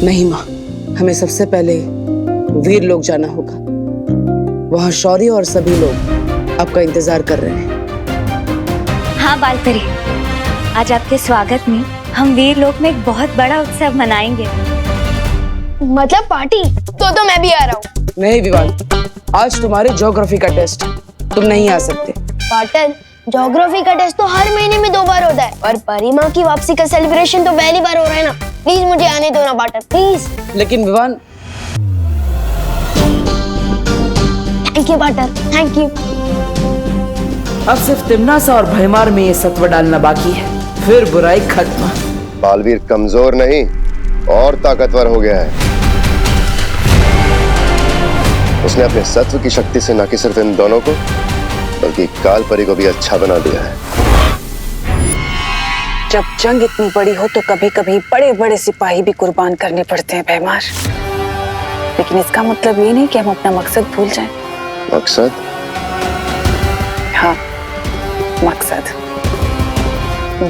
नहीं माँ, हमें सबसे पहले वीर लोग जाना होगा। वहाँ शौर्य और सभी लोग आपका इंतजार कर रहे हैं। हाँ बालपरी, आज आपके स्वागत में हम वीर लोक में एक बहुत बड़ा उत्सव मनाएंगे। मतलब पार्टी? तो मैं भी आ रहा हूँ। नहीं विवान, आज तुम्हारे ज्योग्राफी का टेस्ट, तुम नहीं आ सकते। पार्टनर, ज्योग्राफी का टेस्ट तो हर महीने में 2 बार होता है और परी माँ की वापसी का सेलिब्रेशन तो पहली बार हो रहा है ना। प्लीज मुझे आने दो ना पार्टनर, प्लीज। लेकिन Vivaan. Thank you partner, thank you. अब सिर्फ तिमनासा और भयमार में ये सत्व डालना बाकी है, फिर बुराई खत्म। बालवीर कमजोर नहीं और ताकतवर हो गया है। उसने अपने सत्व की शक्ति से न कि सिर्फ इन दोनों को बल्कि काल परी को भी अच्छा बना दिया है। जब जंग इतनी बड़ी हो तो कभी कभी बड़े बड़े सिपाही भी कुर्बान करने पड़ते हैं भैमार। लेकिन इसका मतलब ये नहीं कि हम अपना मकसद भूल जाएं। मकसद? हाँ, मकसद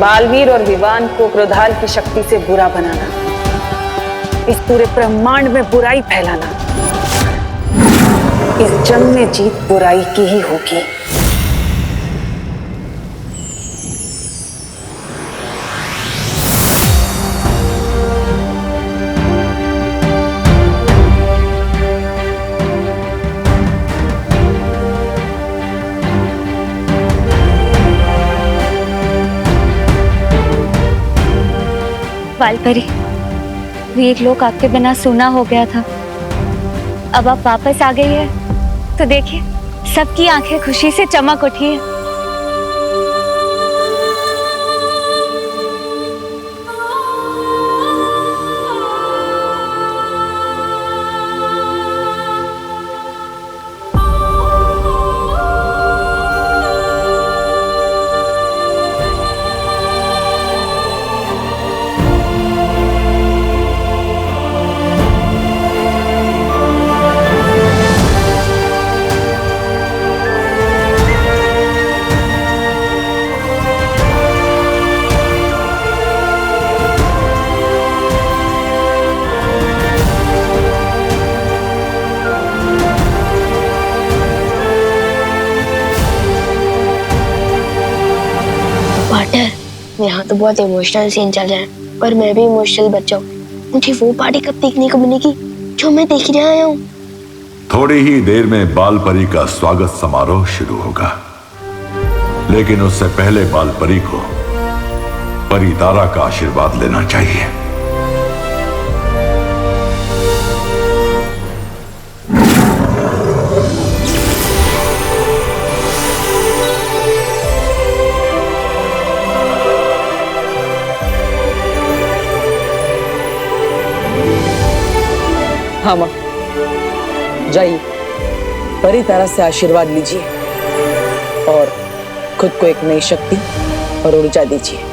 बालवीर और विवान को क्रोधाल की शक्ति से बुरा बनाना, इस पूरे ब्रह्मांड में बुराई फैलाना। इस जंग में जीत बुराई की ही होगी। बालपरी, वीर लोक आपके बिना सूना हो गया था। अब आप वापस आ गई है तो देखिए, सबकी आंखें खुशी से चमक उठी है। यहाँ तो बहुत इमोशनल सीन चल रहा है, पर मैं भी इमोशनल बच्चा हूँ। मुझे वो पार्टी कब देखने को मिलेगी जो मैं देखने आया हूँ? थोड़ी ही देर में बालपरी का स्वागत समारोह शुरू होगा, लेकिन उससे पहले बालपरी को परी तारा का आशीर्वाद लेना चाहिए। हाँ माँ, जाइए परी तारा से आशीर्वाद लीजिए और खुद को एक नई शक्ति और ऊर्जा दीजिए।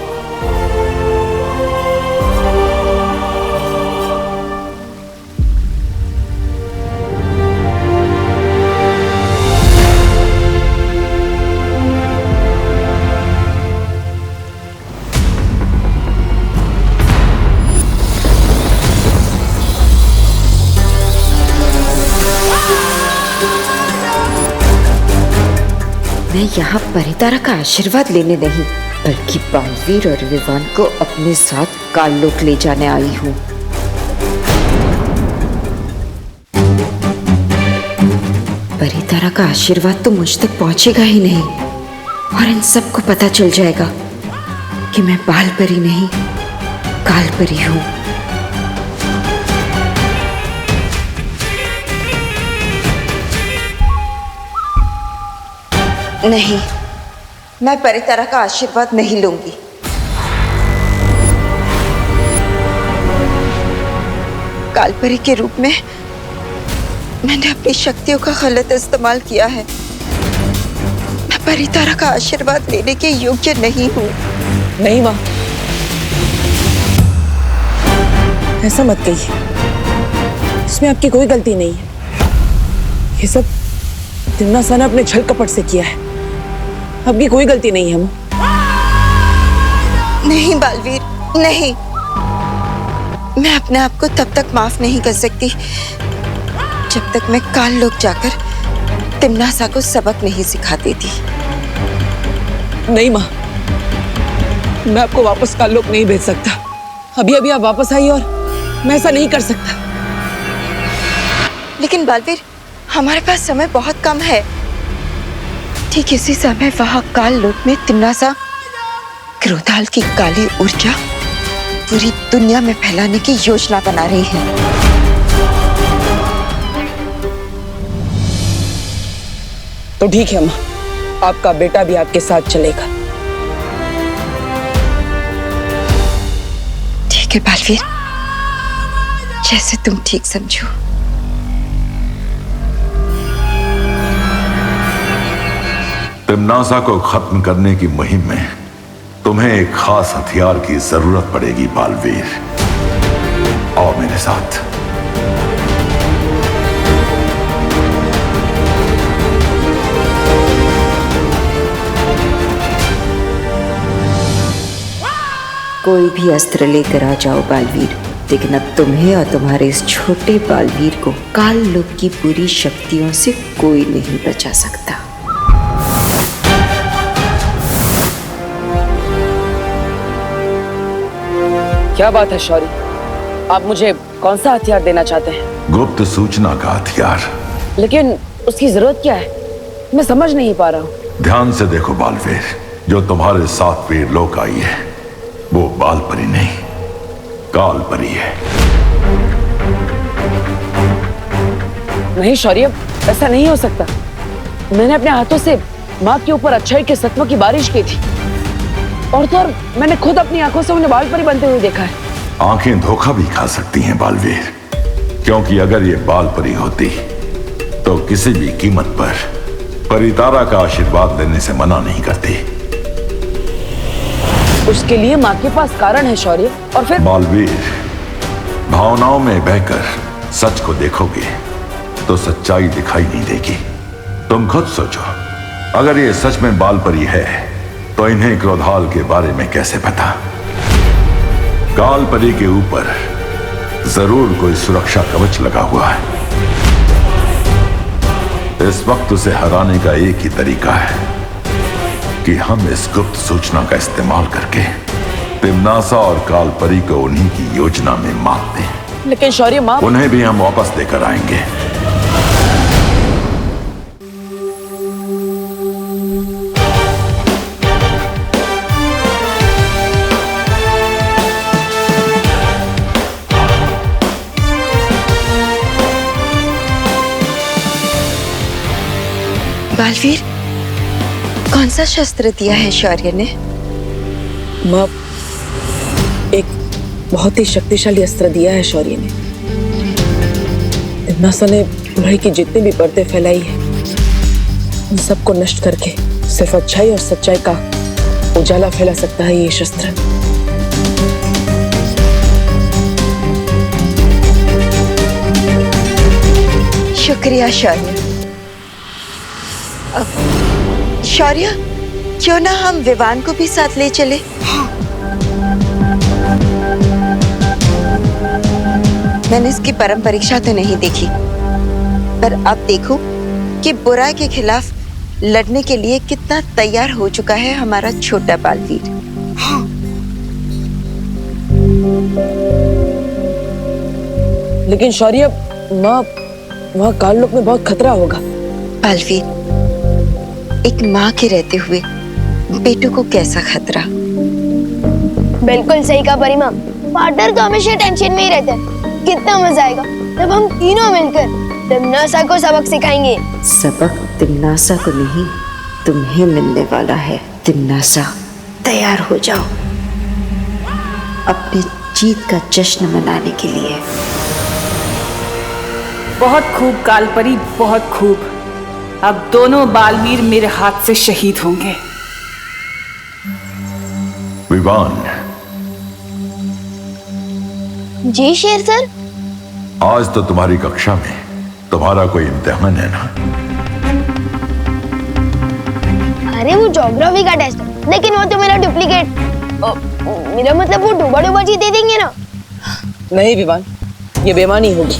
मैं यहाँ परितारा का आशीर्वाद लेने नहीं, बल्कि बालवीर और विवान को अपने साथ काललोक ले जाने आई हूँ। परितारा का आशीर्वाद तो मुझ तक पहुंचेगा ही नहीं और इन सबको पता चल जाएगा कि मैं बालपरी नहीं, कालपरी हूँ। नहीं, मैं परितारा का आशीर्वाद नहीं लूंगी। कालपरी के रूप में मैंने अपनी शक्तियों का गलत इस्तेमाल किया है। मैं परितारा का आशीर्वाद लेने के योग्य नहीं हूँ। नहीं माँ, ऐसा मत कहिए, इसमें आपकी कोई गलती नहीं है। ये सब तिमनासा ने अपने छल कपट से किया है, आपकी कोई गलती नहीं है माँ। नहीं बालवीर, नहीं। मैं अपने आप को तब तक माफ नहीं कर सकती जब तक मैं काल लोक जाकर तिम्नासा को सबक नहीं सिखा देती। नहीं माँ, मैं आपको वापस काल लोक नहीं भेज सकता। अभी अभी आप वापस आई और मैं ऐसा नहीं कर सकता। लेकिन बालवीर, हमारे पास समय बहुत कम है। ठीक इसी समय वहां काल लोक में तिम्नासा क्रोधाल की काली ऊर्जा पूरी दुनिया में फैलाने की योजना बना रही है। तो ठीक है माँ, आपका बेटा भी आपके साथ चलेगा। ठीक है बालवीर, जैसे तुम ठीक समझो। तिम्नासा को खत्म करने की मुहिम में तुम्हें एक खास हथियार की जरूरत पड़ेगी बालवीर। आओ मेरे साथ। कोई भी अस्त्र लेकर आ जाओ बालवीर, लेकिन अब तुम्हें और तुम्हारे इस छोटे बालवीर को काल लोक की पूरी शक्तियों से कोई नहीं बचा सकता। क्या बात है शौर्य, आप मुझे कौन सा हथियार देना चाहते हैं? गुप्त सूचना का हथियार। लेकिन उसकी जरूरत क्या है? मैं समझ नहीं पा रहा हूँ। ध्यान से देखो बालवीर, जो तुम्हारे साथ वीर लोक आई है वो बाल परी नहीं, काल परी है। नहीं शौर्य, ऐसा नहीं हो सकता। मैंने अपने हाथों से माँ के ऊपर अच्छाई के सत्वों की बारिश की थी, और तो और मैंने खुद अपनी आंखों से उन्हें बाल परी बनते हुए देखा है। आंखें धोखा भी खा सकती हैं बालवीर, क्योंकि अगर ये बाल परी होती तो किसी भी कीमत पर परितारा का आशीर्वाद लेने से मना नहीं करती। उसके लिए माँ के पास कारण है शौर्य। और फिर बालवीर, भावनाओं में बहकर सच को देखोगे तो सच्चाई दिखाई नहीं देगी। तुम खुद सोचो, अगर ये सच में बाल परी है तो इन्हें क्रोधाल के बारे में कैसे पता? काल परी के ऊपर जरूर कोई सुरक्षा कवच लगा हुआ है। इस वक्त उसे हराने का एक ही तरीका है कि हम इस गुप्त सूचना का इस्तेमाल करके तिम्नासा और काल परी को उन्हीं की योजना में मात दें। लेकिन शौर्य, माँ उन्हें भी हम वापस लेकर आएंगे। बालवीर, कौन सा शस्त्र दिया है शौर्य ने? माँ, एक बहुत ही शक्तिशाली अस्त्र दिया है शौर्य ने। तिम्नासा ने बुराई की जितनी भी परतें फैलाई है उन सबको नष्ट करके सिर्फ अच्छाई और सच्चाई का उजाला फैला सकता है ये शस्त्र। शुक्रिया शौर्य। शौर्य, क्यों ना हम विवान को भी साथ ले चले? मैंने इसकी परम परीक्षा तो नहीं देखी, पर अब देखो कि बुराई के खिलाफ लड़ने के लिए कितना तैयार हो चुका है हमारा छोटा बालवीर। लेकिन शौर्य, माँ, वहाँ काल लोक में बहुत खतरा होगा। बालवीर, एक माँ के रहते हुए बेटू को कैसा खतरा? बिल्कुल सही कहा परी माँ। पार्टनर तो हमेशा टेंशन में ही रहते हैं। कितना मजा आएगा जब हम तीनों मिलकर तिम्नासा को सबक सिखाएंगे। सबक तिम्नासा को नहीं, तुम्हें मिलने वाला है। तिम्नासा, तैयार हो जाओ अपनी जीत का जश्न मनाने के लिए। बहुत खूब कालपरी, बहुत खूब। अब दोनों बालवीर मेरे हाथ से शहीद होंगे। विवान, जी शेर सर। आज तो तुम्हारी कक्षा में तुम्हारा कोई इम्तिहान है ना? अरे वो ज्योग्राफी का टेस्ट है, लेकिन वो तो मेरा डुप्लीकेट। मेरा मतलब वो डूबा डूबा जी दे देंगे ना। नहीं विवान, ये बेईमानी होगी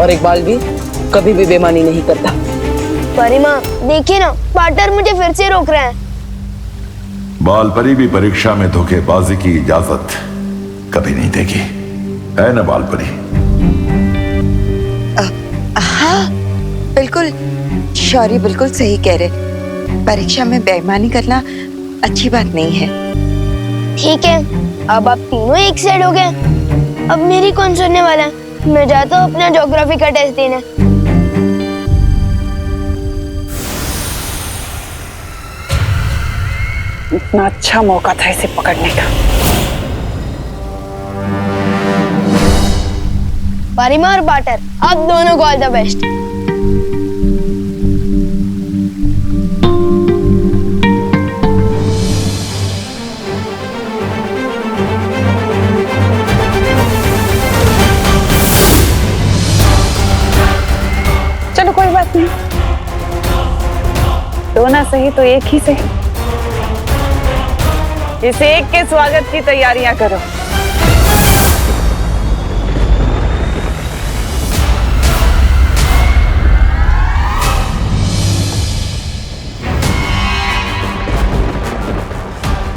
और इकबाल भी कभी भी बेईमानी नहीं करता। परी माँ देखिए ना, पार्टनर मुझे फिर से रोक रहे हैं। बाल परी भी परीक्षा में धोखेबाजी की इजाजत कभी नहीं देगी, है ना बाल परी? हाँ बिल्कुल, शौर्य बिल्कुल सही कह रहे। परीक्षा में बेईमानी करना अच्छी बात नहीं है। ठीक है, अब आप तीनों एक साइड हो गए। अब मेरी कौन सुनने वाला है? मैं जाता हूँ अपना ज्योग्राफी का टेस्ट देने। इतना अच्छा मौका था इसे पकड़ने का। परिमा और पार्टनर, आप दोनों को ऑल द बेस्ट। चलो कोई बात नहीं, दो ना सही तो एक ही सही। इस एक के स्वागत की तैयारियां करो।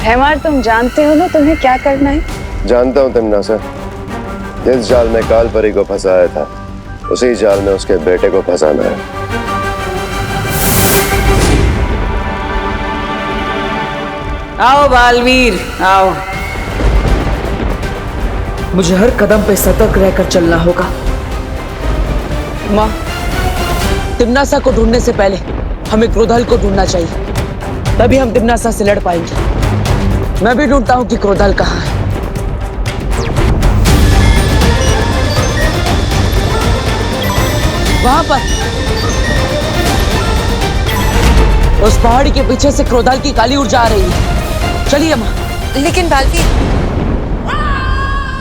हेमार, तुम जानते हो ना तुम्हें क्या करना है? जानता हूँ तिमनासा, जिस जाल में काल परी को फंसाया था उसी जाल में उसके बेटे को फंसाना है। आओ बालवीर आओ। मुझे हर कदम पे सतर्क रहकर चलना होगा। माँ, तिम्नासा को ढूंढने से पहले हमें क्रोधाल को ढूंढना चाहिए, तभी हम तिम्नासा से लड़ पाएंगे। मैं भी ढूंढता हूँ कि क्रोधाल कहाँ है। वहां पर उस पहाड़ी के पीछे से क्रोधाल की काली ऊर्जा आ रही है। चलिए माँ। लेकिन बालवीर,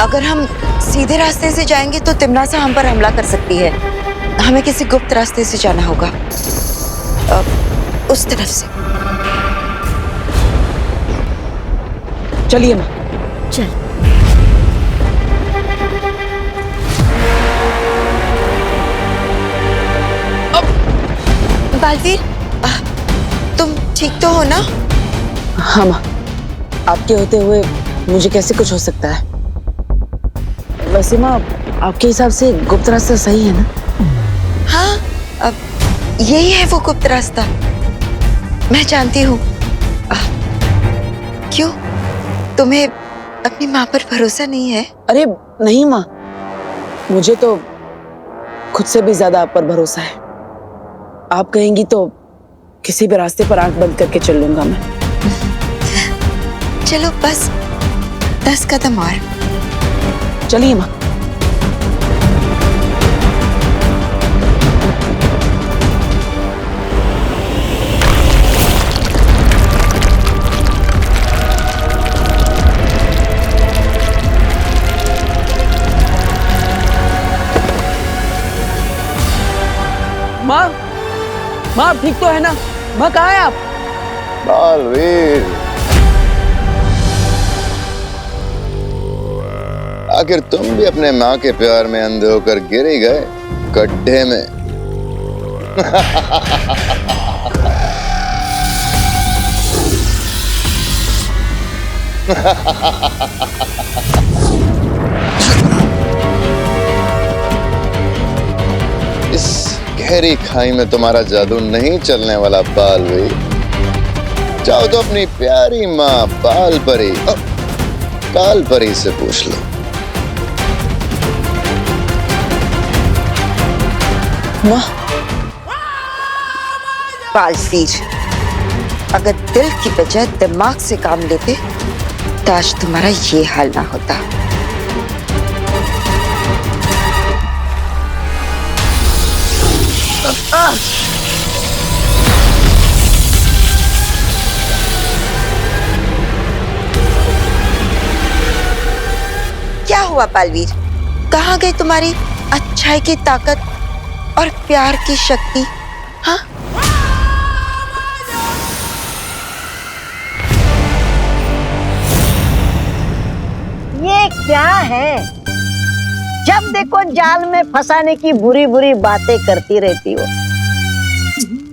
अगर हम सीधे रास्ते से जाएंगे तो तिम्नासा हम पर हमला कर सकती है। हमें किसी गुप्त रास्ते से जाना होगा, उस तरफ से। चलिए माँ। चल। बालवीर, तुम ठीक तो हो ना? हाँ माँ, आपके होते हुए मुझे कैसे कुछ हो सकता है? वैसे माँ, आपके हिसाब से गुप्त रास्ता सही है ना? हाँ, अब यही है वो गुप्त रास्ता। मैं जानती हूँ। क्यों, तुम्हें अपनी माँ पर भरोसा नहीं है? अरे नहीं माँ, मुझे तो खुद से भी ज्यादा आप पर भरोसा है। आप कहेंगी तो किसी भी रास्ते पर आंख बंद करके चल लूंगा मैं। चलो बस 10 कदम और। चलिए माँ। माँ, माँ ठीक तो है ना? माँ कहाँ है आप? बालवीर, आखिर तुम भी अपने माँ के प्यार में अंधे होकर गिर ही गए गड्ढे में। इस गहरी खाई में तुम्हारा जादू नहीं चलने वाला बालवीर। जाओ तो अपनी प्यारी माँ बाल परी, काल परी से पूछ लो। माँ, बालवीर, अगर दिल की बजाय दिमाग से काम लेते तो आज तुम्हारा ये हाल ना होता। क्या हुआ बालवीर? कहाँ गई तुम्हारी अच्छाई की ताकत और प्यार की शक्ति? हाँ, ये ये क्या है? जब देखो जाल में फंसाने की बुरी बुरी बातें करती रहती हो।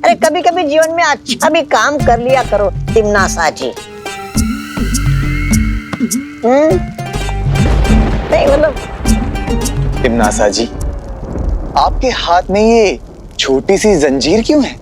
अरे कभी कभी जीवन में अच्छा भी काम कर लिया करो तिमनासा जी। नहीं मतलब तिमनासा जी, आपके हाथ में ये छोटी सी जंजीर क्यों है?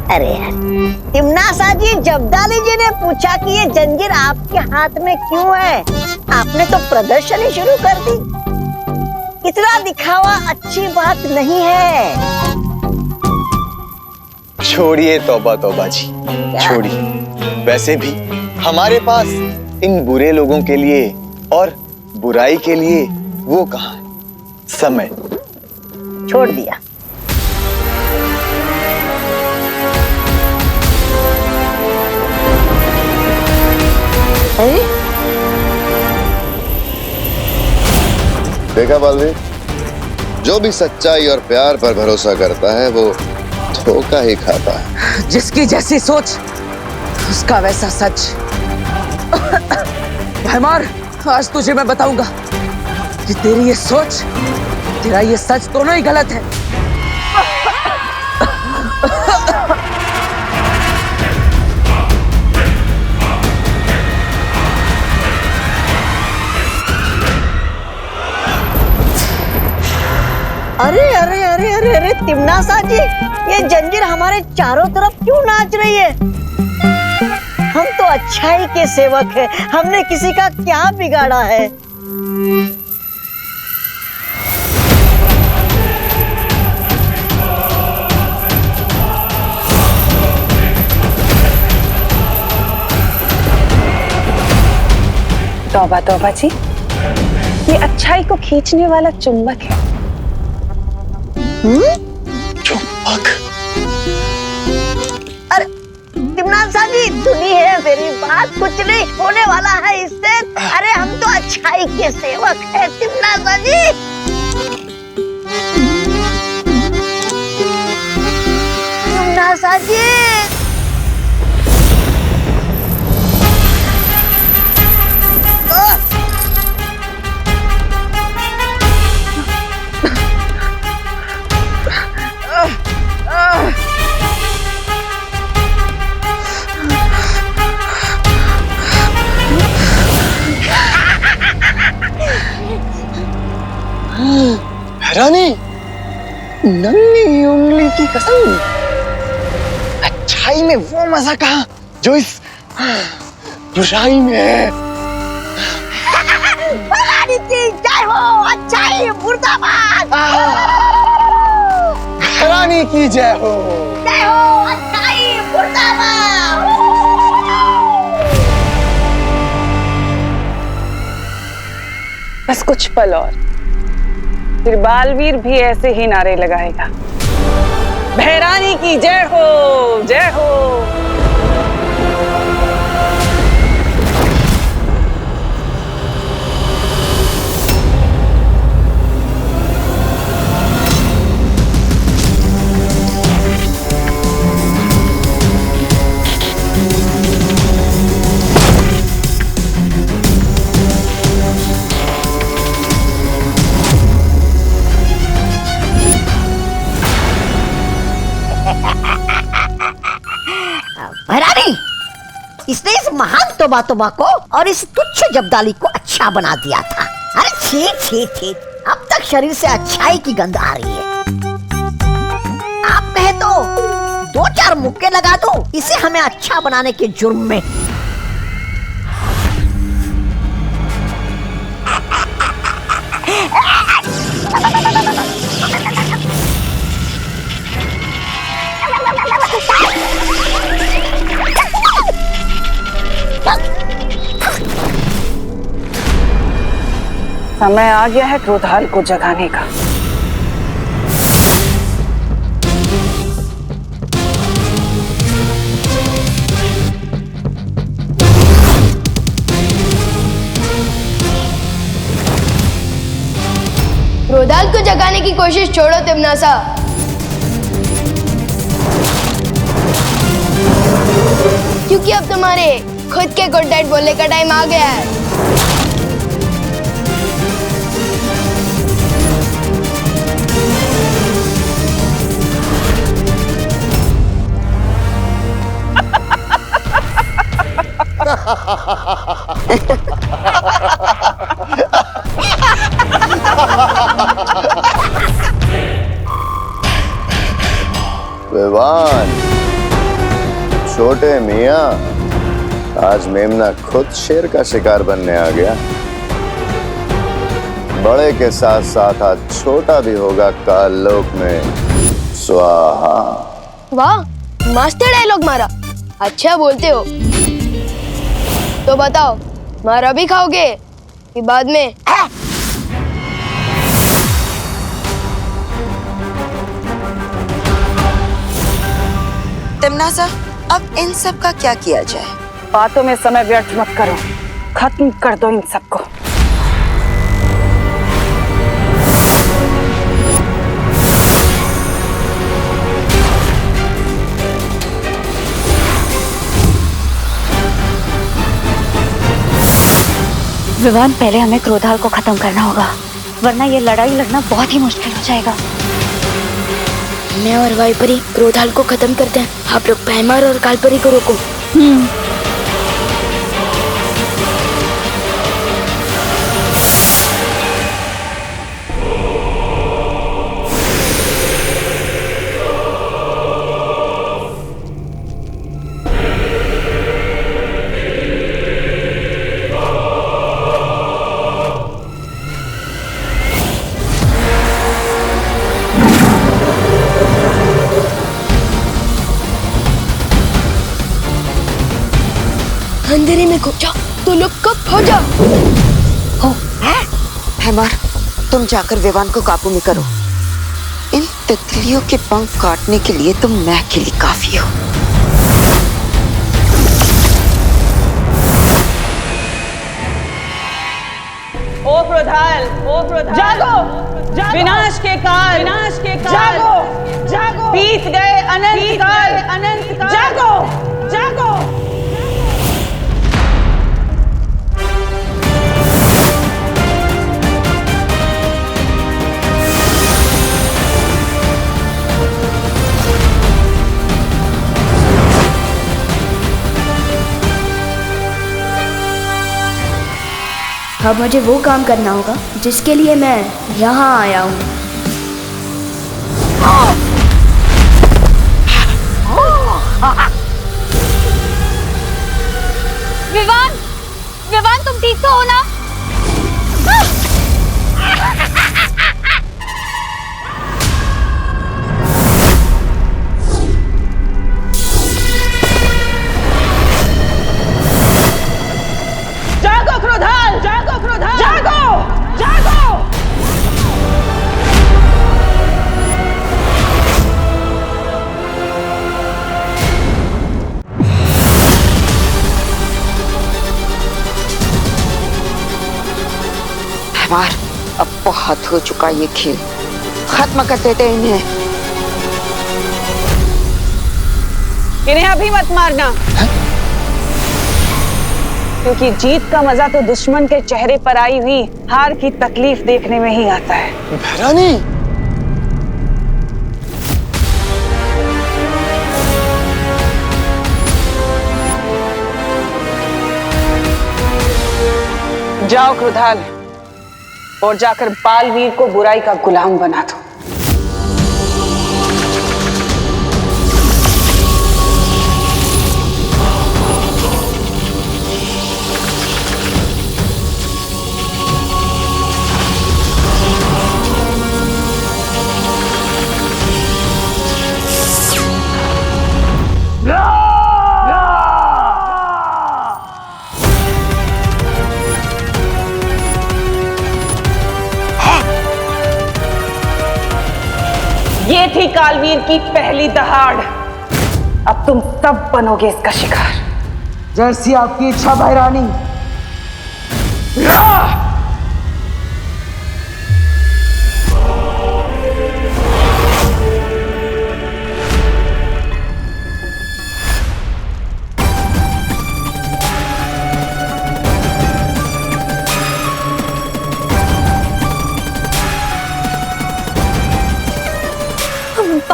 अरे यार, तिमनासा जी, जब्दाली जी ने पूछा कि ये जंजीर आपके हाथ में क्यों है, आपने तो प्रदर्शन ही शुरू कर दी। इतना दिखावा अच्छी बात नहीं है। छोड़िए तौबा तौबा जी, छोड़िए। वैसे भी हमारे पास इन बुरे लोगों के लिए और बुराई के लिए वो कहाँ है समय। छोड़ दिया। देखा बालवीर, जो भी सच्चाई और प्यार पर भरोसा करता है वो धोखा ही खाता है। जिसकी जैसी सोच उसका वैसा सच। भैमार, आज तुझे मैं बताऊंगा कि तेरी ये सोच, तेरा ये सच दोनों ही गलत है। अरे अरे अरे अरे अरे तिमनासा जी, ये जंजीर हमारे चारों तरफ क्यों नाच रही है? हम तो अच्छाई के सेवक हैं, हमने किसी का क्या बिगाड़ा है? तौबा तौबा जी, ये अच्छाई को खींचने वाला चुंबक है। चुंबक? अरे तिमनासा जी, सुनी है मेरी बात, कुछ नहीं होने वाला है इससे। अरे हम तो अच्छाई के सेवक हैं तिमनासा जी। तिमनासा जी, रानी, नन्ही उंगली की कसम, अच्छाई में वो मजा कहाँ जो इस बुराई में है। भगवान की जय हो, अच्छाई मुर्दाबाद। रानी की जय हो। जय हो, अच्छाई मुर्दाबाद। बस कुछ पल और, फिर बालवीर भी ऐसे ही नारे लगाएगा, भैरानी की जय हो, जय हो। भैरानी, इसने इस महान तोबा को और इस तुच्छ जब्दाली को अच्छा बना दिया था। अरे छी छी छी, अब तक शरीर से अच्छाई की गंध आ रही है। आप कहे तो 2-4 मुक्के लगा दो इसे हमें अच्छा बनाने के जुर्म में। समय आ गया है क्रोधाल को जगाने का। क्रोधाल को जगाने की कोशिश छोड़ो तिमनासा। क्योंकि अब तुम्हारे खुद के गुड नाइट बोलने का टाइम आ गया है। विवान, छोटे मियां, आज मेमना खुद शेर का शिकार बनने आ गया। बड़े के साथ साथ आज छोटा भी होगा काल लोक में। स्वाहा। वाह, मस्त डायलॉग मारा। अच्छा बोलते हो। तो बताओ, मारा भी खाओगे कि बाद में? तिमनासा, अब इन सब का क्या किया जाए? बातों में समय व्यर्थ मत करो, खत्म कर दो इन सबको। विवान, पहले हमें क्रोधाल को खत्म करना होगा, वरना ये लड़ाई लड़ना बहुत ही मुश्किल हो जाएगा। मैं और वाइपरी क्रोधाल को खत्म करते हैं, आप लोग पैमार और कालपरी को रोको। अंधेरे में घुस जाओ तो लोग कब हो जाओ। हो, हैमार, तुम जाकर विवान को काबू में करो। इन तितलियों के पंख काटने के लिए तुम मैं अकेली काफी हो। ओ क्रोधाल, जागो, विनाश के काल, जागो, जागो, बीत गए अनंत काल, जागो, जागो। अब मुझे वो काम करना होगा जिसके लिए मैं यहाँ आया हूँ। विवान, विवान, तुम ठीक तो हो ना? जागो क्रोधाल, जागो क्रोधाल, जागो, जागो। हैमार, अब बहुत हो चुका ये खेल, खत्म कर देते इन्हें। इन्हें अभी मत मारना, क्योंकि जीत का मजा तो दुश्मन के चेहरे पर आई हुई हार की तकलीफ देखने में ही आता है। भैरानी, जाओ क्रोधाल, और जाकर बालवीर को बुराई का गुलाम बना दो। ये थी कालवीर की पहली दहाड़। अब तुम सब बनोगे इसका शिकार। जैसी आपकी इच्छा भैरानी।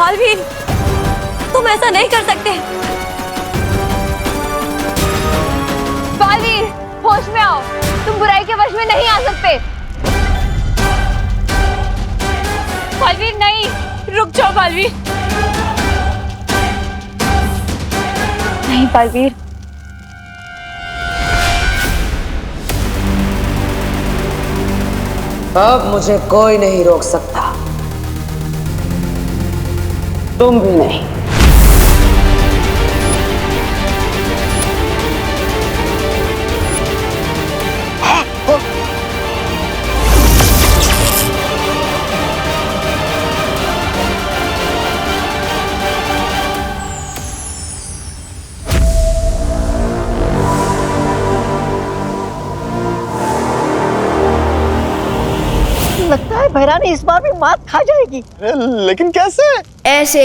बालवीर, तुम ऐसा नहीं कर सकते। बालवीर, होश में आओ, तुम बुराई के वश में नहीं आ सकते। बालवीर नहीं, रुक जाओ बालवीर। नहीं बालवीर, अब मुझे कोई नहीं रोक सकता, तुम भी नहीं। लगता है भैरानी इस बार भी मात खा जाएगी। लेकिन कैसे? ऐसे।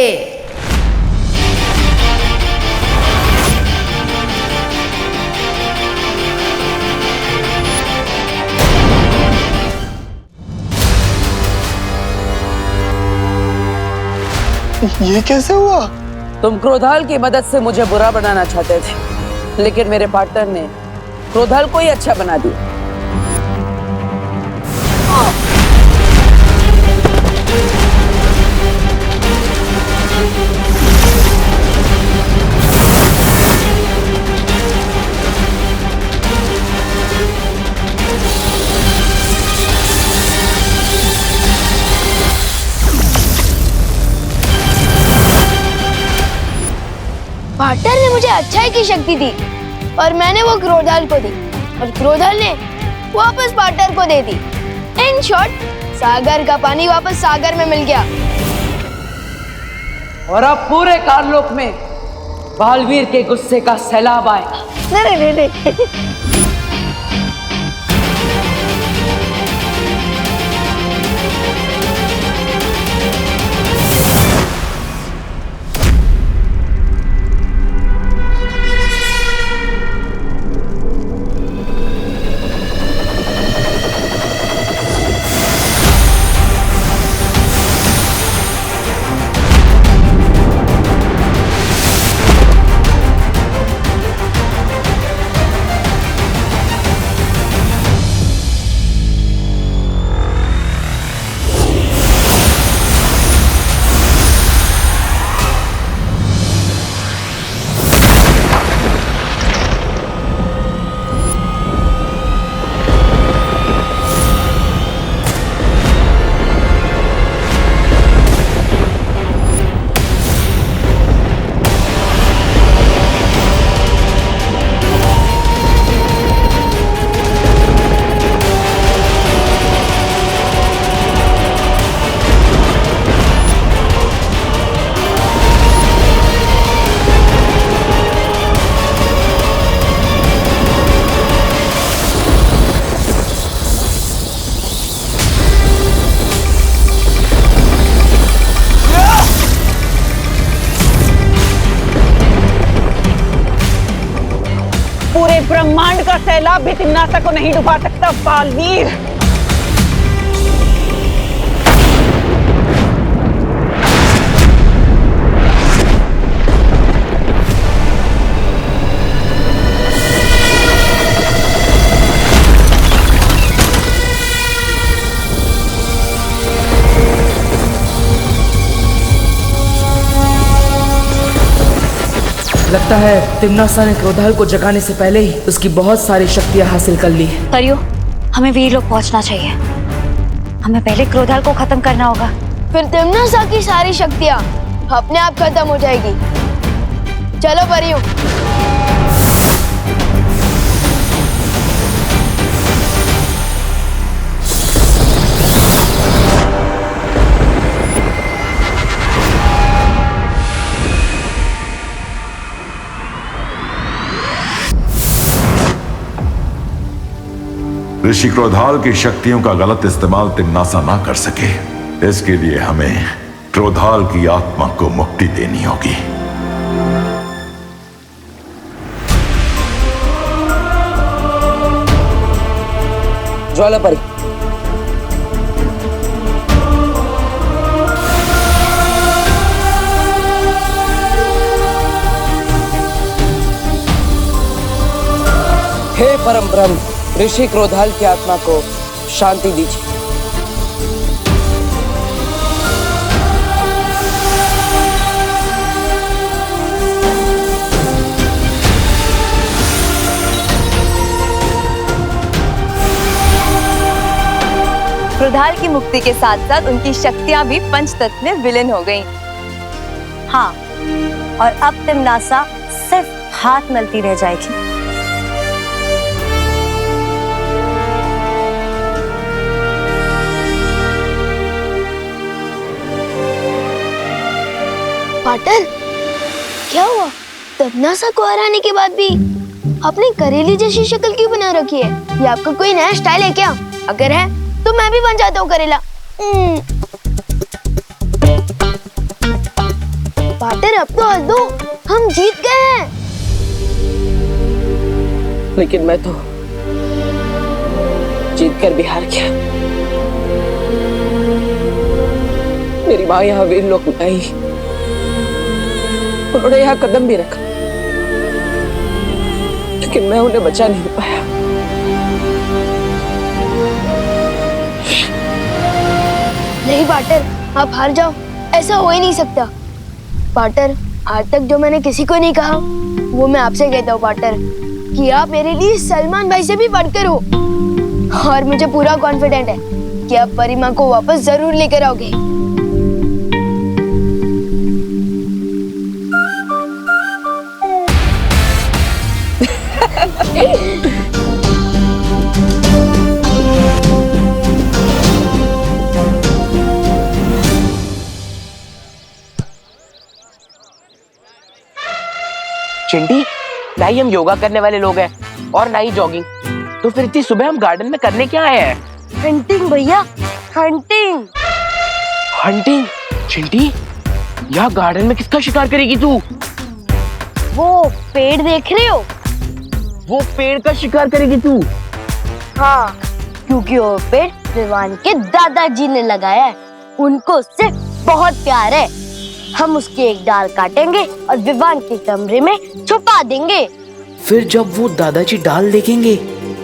ये कैसे हुआ? तुम क्रोधाल की मदद से मुझे बुरा बनाना चाहते थे, लेकिन मेरे पार्टनर ने क्रोधाल को ही अच्छा बना दिया। पार्टनर ने मुझे अच्छाई की शक्ति दी और मैंने वो क्रोधाल को दी और क्रोधाल ने वापस पार्टनर को दे दी। इन शॉर्ट, सागर का पानी वापस सागर में मिल गया। और अब पूरे काललोक में बालवीर के गुस्से का सैलाब आएगा। नहीं नहीं नहीं, पूरे ब्रह्मांड का सैलाब भी तिम्नासा को नहीं डुबा सकता बालवीर। लगता है तिम्नासा ने क्रोधाल को जगाने से पहले ही उसकी बहुत सारी शक्तियां हासिल कर ली है। करियो, हमें वीर लोग पहुंचना चाहिए। हमें पहले क्रोधाल को खत्म करना होगा। फिर तिम्नासा की सारी शक्तियां अपने आप खत्म हो जाएगी। चलो परियों। ऋषि क्रोधाल की शक्तियों का गलत इस्तेमाल तिम्नासा ना कर सके, इसके लिए हमें क्रोधाल की आत्मा को मुक्ति देनी होगी। ज्वालापरी, हे परम ब्रह्म ऋषि क्रोधाल की आत्मा को शांति दीजिए। क्रोधाल की मुक्ति के साथ साथ उनकी शक्तियां भी पंचतत्व में विलीन हो गईं। हाँ, और अब तिमनासा सिर्फ हाथ मलती रह जाएगी। पाटर, क्या हुआ? तमन्नासा को हराने के बाद भी आपने करेली जैसी शक्ल क्यों बना रखी है? ये आपका कोई नया स्टाइल है क्या? अगर है तो मैं भी बन जाता हूँ करेला। पाटर, अब तो हंस दो, हम जीत गए हैं। लेकिन मैं तो जीत कर भी हार गया। मेरी माँ यहाँ वीर लोक में आई, उन्होंने यहाँ कदम भी रखा, लेकिन मैं उन्हें बचा नहीं पाया। नहीं पाटर, आप हार जाओ, ऐसा हो ही नहीं सकता। पाटर, आज तक जो मैंने किसी को नहीं कहा वो मैं आपसे कहता हूँ पाटर, कि आप मेरे लिए सलमान भाई से भी बढ़कर हो। और मुझे पूरा कॉन्फिडेंट है कि आप परिमा को वापस जरूर लेकर आओगे। चिंटी, ना ही हम योगा करने वाले लोग हैं और ना ही जॉगिंग, तो फिर इतनी सुबह हम गार्डन में करने क्या आए हैं? हंटिंग भैया, हंटिंग। हंटिंग? चिंटी, यहाँ गार्डन में किसका शिकार करेगी तू? वो पेड़ देख रहे हो? वो पेड़ का शिकार करेगी तू? हाँ, क्योंकि वो पेड़ विवान के दादाजी ने लगाया है, उनको उससे बहुत प्यार है। हम उसकी एक डाल काटेंगे और विवान के कमरे में छुपा देंगे। फिर जब वो दादाजी डाल देखेंगे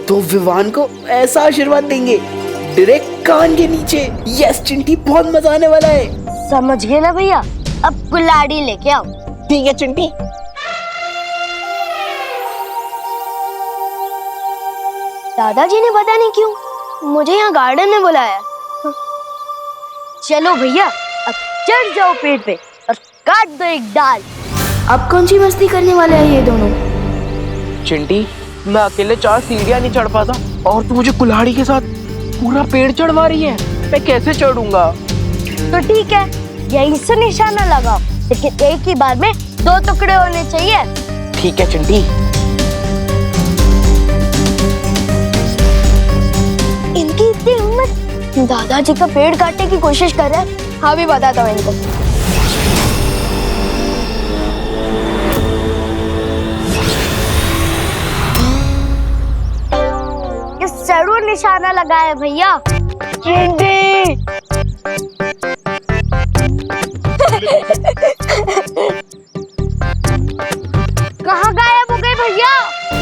तो विवान को ऐसा आशीर्वाद देंगे डायरेक्ट कान के नीचे। यस चिंटी, बहुत मजा आने वाला है। समझ गए ना भैया? अब कुल्हाड़ी लेके आओ। ठीक है चिंटी। दादाजी ने पता नहीं क्यों मुझे यहाँ गार्डन में बुलाया। चलो भैया, अब चढ़ जाओ पेड़ पे और काट दो एक डाल। अब कौन सी मस्ती करने वाले हैं ये दोनों? चिंटी, मैं अकेले 4 सीढ़ियाँ नहीं चढ़ पाता और तू मुझे कुल्हाड़ी के साथ पूरा पेड़ चढ़वा रही है। मैं कैसे चढ़ूंगा? तो ठीक है, यहीं से निशाना लगाओ, लेकिन एक ही बार में 2 टुकड़े होने चाहिए। ठीक है चिंटी। इनकी इतनी हिम्मत, दादाजी का पेड़ काटने की कोशिश कर रहे हैं। हाँ, भी बताता हूँ इनको। जरूर निशाना लगाया भैया। चिंटी! कहाँ गायब हो गए भैया?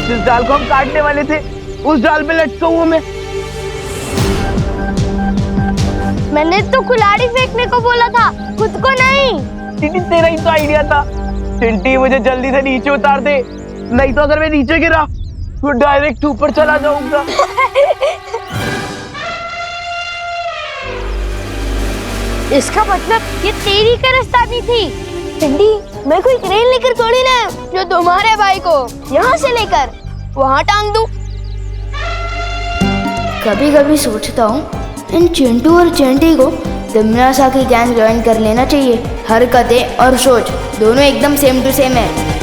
जिस डाल को हम काटने वाले थे उस डाल पे लटका हुआ मैं। मैंने तो कुल्हाड़ी फेंकने को बोला था, खुद को नहीं। चिंटी, तेरा ही तो आइडिया था। चिंटी, मुझे जल्दी से नीचे उतार दे, नहीं तो अगर मैं नीचे गिरा तो डायरेक्ट ऊपर चला जाऊंगा। इसका मतलब ये तेरी कारस्तानी थी। चिंटी, मैं कोई क्रेन लेकर थोड़ी ना जो तुम्हारे भाई को यहाँ से लेकर वहाँ टांग दूं। कभी कभी सोचता हूँ इन चिंटू और चिंटी को तिमनासा की गैंग ज्वाइन कर लेना चाहिए। हरकतें और सोच दोनों एकदम सेम टू सेम है।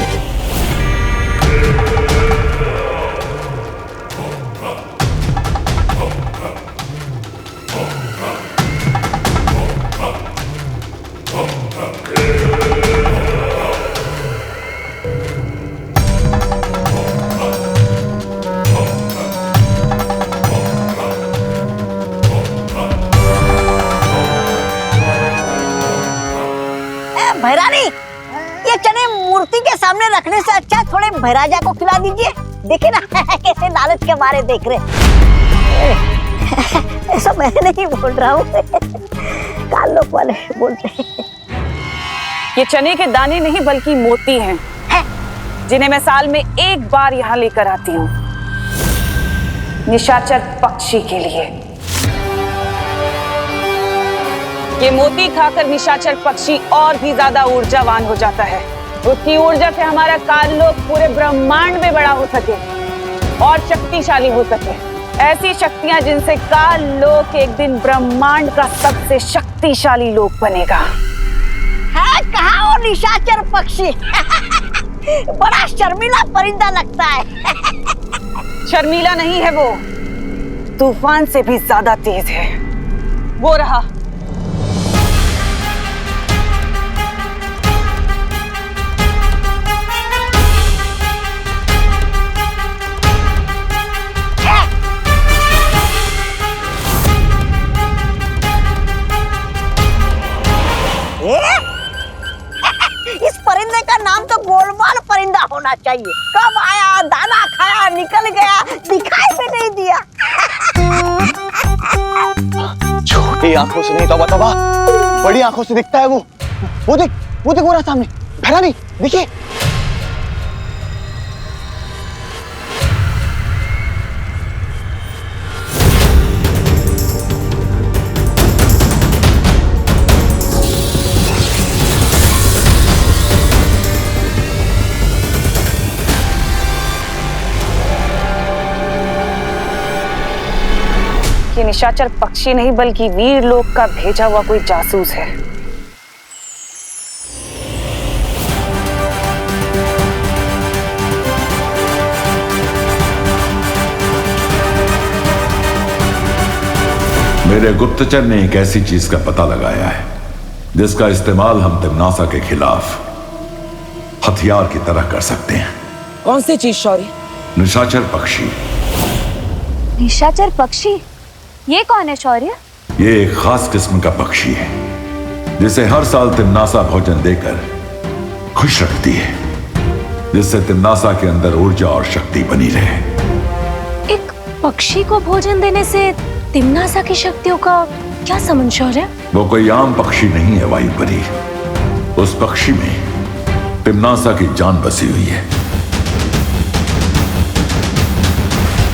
भैरानी, ये चने मूर्ति के सामने भैराजा को खिला दीजिए। देखे ना कैसे लालच के मारे देख रहे। ऐसा मैं नहीं बोल रहा हूँ, काल लोग वाले बोलते हैं। ये चने के दाने नहीं बल्कि मोती हैं, जिन्हें मैं साल में एक बार यहाँ लेकर आती हूँ निशाचर पक्षी के लिए। ये मोती खाकर निशाचर पक्षी और भी ज्यादा ऊर्जावान हो जाता है। उसकी ऊर्जा से हमारा काललोक पूरे ब्रह्मांड में बड़ा हो सके और शक्तिशाली हो सके। ऐसी शक्तियां जिनसे काललोक एक दिन ब्रह्मांड का सबसे शक्तिशाली लोक बनेगा। है कहाँ वो निशाचर पक्षी? बड़ा शर्मीला परिंदा लगता है। शर्मीला नहीं है वो, तूफान से भी ज्यादा तेज है। वो रहा। इस परिंदे का नाम तो गोलमाल परिंदा होना चाहिए। कब आया, दाना खाया, निकल गया, दिखाई भी नहीं दिया। छोटी आंखों से नहीं तौबा तौबा, बड़ी आंखों से दिखता है वो। वो देख वो रहा सामने। भैरानी देखिए। ये निशाचर पक्षी नहीं बल्कि वीर लोक का भेजा हुआ कोई जासूस है। मेरे गुप्तचर ने एक ऐसी चीज का पता लगाया है जिसका इस्तेमाल हम तिम्नासा के खिलाफ हथियार की तरह कर सकते हैं। कौन सी चीज शौर्य? निशाचर पक्षी। निशाचर पक्षी? ये कौन है शौर्य? ये एक खास किस्म का पक्षी है जिसे हर साल तिम्नासा भोजन देकर खुश रखती है, जिससे तिम्नासा के अंदर ऊर्जा और शक्ति बनी रहे। एक पक्षी को भोजन देने से तिम्नासा की शक्तियों का क्या संबंध शौर्य? वो कोई आम पक्षी नहीं है वायुपरी। उस पक्षी में तिम्नासा की जान बसी हुई है।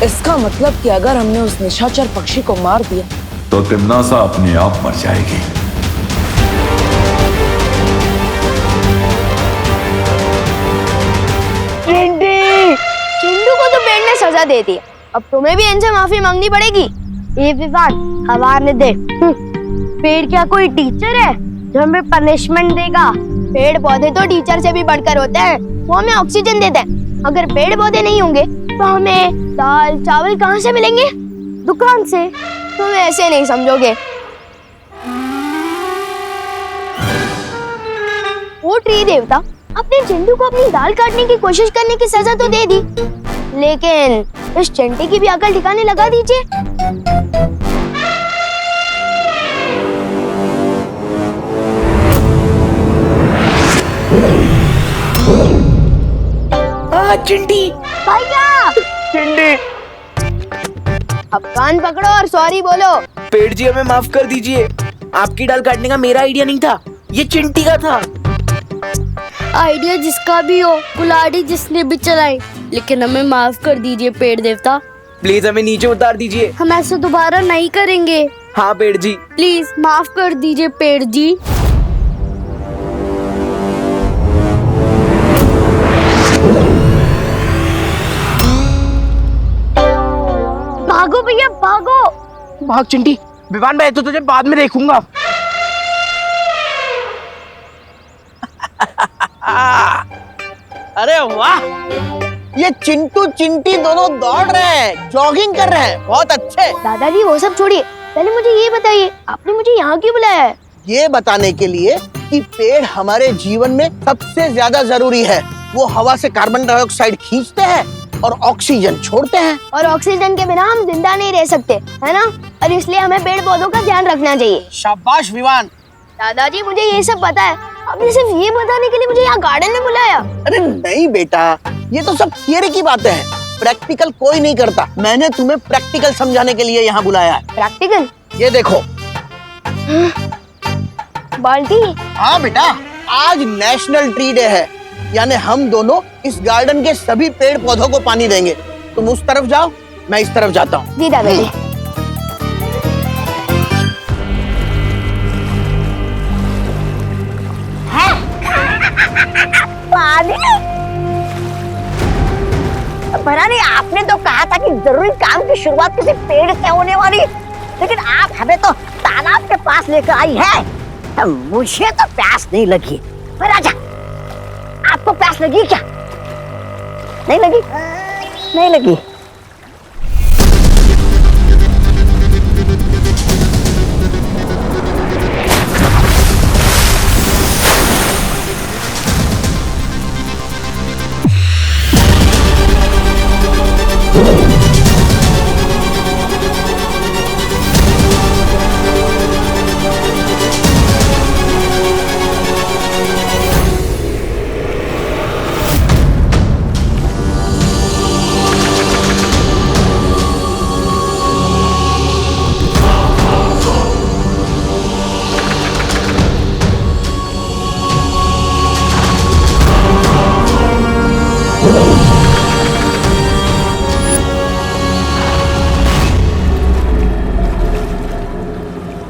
इसका मतलब कि अगर हमने उस निशाचर पक्षी को मार दिया तो तिम्नासा अपने आप मर जाएगी। चिंटू को तो पेड़ ने सजा दे दी, अब तुम्हें भी इनसे माफी मांगनी पड़ेगी। ये विवान हवाले दे। पेड़ क्या कोई टीचर है जो हमें पनिशमेंट देगा? पेड़ पौधे तो टीचर से भी बढ़कर होते हैं, वो हमें ऑक्सीजन देते हैं। अगर पेड़ पौधे नहीं होंगे तो हमें दाल चावल कहाँ से मिलेंगे? दुकान से। तुम ऐसे नहीं समझोगे। वो ट्री देवता अपने चिंटू को अपनी दाल काटने की कोशिश करने की सजा तो दे दी, लेकिन इस चंटी की भी अकल ठिकाने लगा दीजिए। चिंटी भैया, चिंटी, अब कान पकड़ो और सॉरी बोलो। पेड़ जी हमें माफ कर दीजिए। आपकी डाल काटने का मेरा आइडिया नहीं था, ये चिंटी का था। आइडिया जिसका भी हो, कुल्हाड़ी जिसने भी चलाई, लेकिन हमें माफ कर दीजिए पेड़ देवता। प्लीज हमें नीचे उतार दीजिए। हम ऐसा दोबारा नहीं करेंगे। हाँ पेड़ जी, प्लीज माफ कर दीजिए पेड़ जी। भागो भैया भागो। भाग चिंटी। विवान भाई तो तुझे बाद में देखूंगा। अरे वाह, ये चिंटू चिंटी दोनों दौड़ रहे हैं, जॉगिंग कर रहे हैं, बहुत अच्छे। दादाजी वो सब छोड़िए, पहले मुझे ये बताइए आपने मुझे यहाँ क्यों बुलाया है? ये बताने के लिए कि पेड़ हमारे जीवन में सबसे ज्यादा जरूरी है। वो हवा से कार्बन डाइऑक्साइड खींचते हैं और ऑक्सीजन छोड़ते हैं। और ऑक्सीजन के बिना हम जिंदा नहीं रह सकते, है ना? और इसलिए हमें पेड़ पौधों का ध्यान रखना चाहिए। शाबाश विवान। दादाजी मुझे ये सब पता है, आपने सिर्फ ये बताने के लिए मुझे यहाँ गार्डन में बुलाया? अरे नहीं बेटा, ये तो सब थियरी की बातें हैं, प्रैक्टिकल कोई नहीं करता। मैंने तुम्हें प्रैक्टिकल समझाने के लिए यहाँ बुलाया है। प्रैक्टिकल? ये देखो। बाल्टी? हाँ बेटा, आज नेशनल ट्री डे है, यानी हम दोनों इस गार्डन के सभी पेड़ पौधों को पानी देंगे। तुम उस तरफ जाओ, मैं इस तरफ जाता हूँ। जी दादाजी। पानी? पता नहीं, आपने तो कहा था कि जरूरी काम की शुरुआत किसी पेड़ से होने वाली, लेकिन आप हमें तो तालाब के पास लेकर आई है। मुझे तो प्यास नहीं लगी। पर राजा, आपको प्यास लगी क्या? नहीं लगी? नहीं लगी।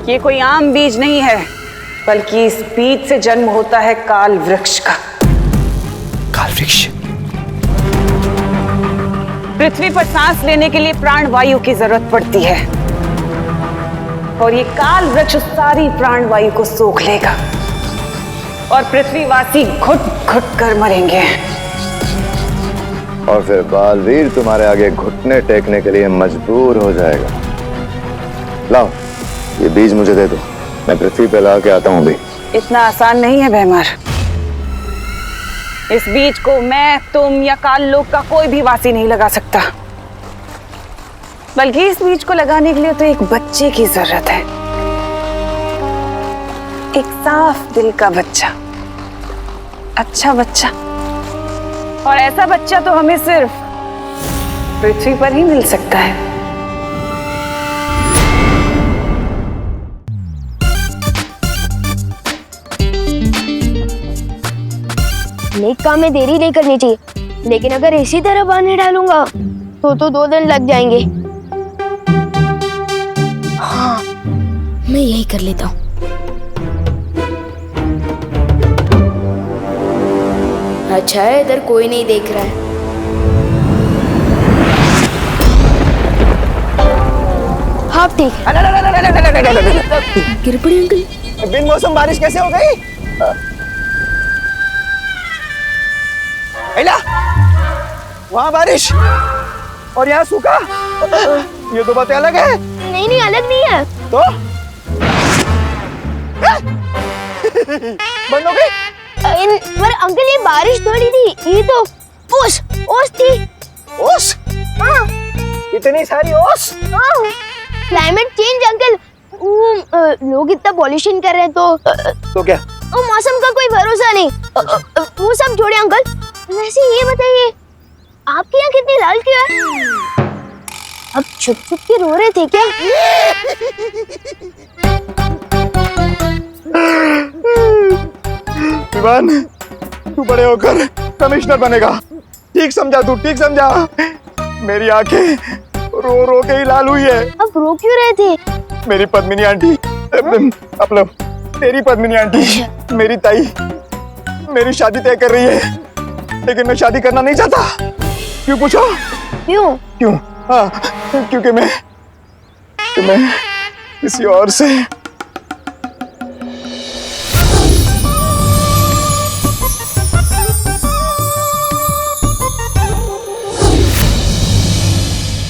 ये कोई आम बीज नहीं है, बल्कि इस बीज से जन्म होता है काल वृक्ष का। काल वृक्ष? पृथ्वी पर सांस लेने के लिए प्राण वायु की जरूरत पड़ती है, और ये काल वृक्ष सारी प्राण वायु को सोख लेगा और पृथ्वीवासी घुट घुट कर मरेंगे। और फिर बालवीर तुम्हारे आगे घुटने टेकने के लिए मजबूर हो जाएगा। लाओ, ये बीज मुझे दे दो, मैं पृथ्वी पे ला के आता हूँ भी। इतना आसान नहीं है भैमार। इस बीज को मैं, तुम या काल लोक का कोई भी वासी नहीं लगा सकता, बल्कि इस बीज को लगाने के लिए तो एक बच्चे की जरूरत है। एक साफ दिल का बच्चा, अच्छा बच्चा। और ऐसा बच्चा तो हमें सिर्फ पृथ्वी पर ही मिल सकता है। नेक काम में देरी नहीं करनी चाहिए, लेकिन अगर इसी तरह पानी डालूंगा तो 2 दिन लग जाएंगे। हाँ, मैं यही कर लेता हूँ। अच्छा है, इधर कोई नहीं देख रहा है। हाँ ठीक है। गिर पड़ी अंकल। बिन मौसम बारिश कैसे हो गई? वहाँ बारिश और यहाँ सूखा, ये दो बातें अलग है। नहीं नहीं, अलग नहीं है। तो बंद हो गई? पर अंकल, ये बारिश थोड़ी थी, ये तो ओस थी। ओस? हाँ। इतनी सारी ओस? हाँ। क्लाइमेट चेंज अंकल, वो लोग इतना पॉल्यूशन कर रहे हैं तो क्या? वो मौसम का कोई भरोसा नहीं। वो सब छोड़े अंकल, वैसे ये बताइए, आपके यहाँ कितनी लाल क्यों है? अब छुप छुप के रो रहे थे क्या? विवान, तू बड़े होकर कमिश्नर बनेगा। ठीक समझा तू, ठीक समझा। मेरी आंखें रो रो के ही लाल हुई है। अब रो क्यों रहे थे? मेरी पद्मिनी आंटी, मतलब तेरी पद्मिनी आंटी, मेरी ताई मेरी शादी तय कर रही है, लेकिन मैं शादी करना नहीं चाहता। क्यों पूछो? क्यों? हाँ, क्योंकि मैं किसी और से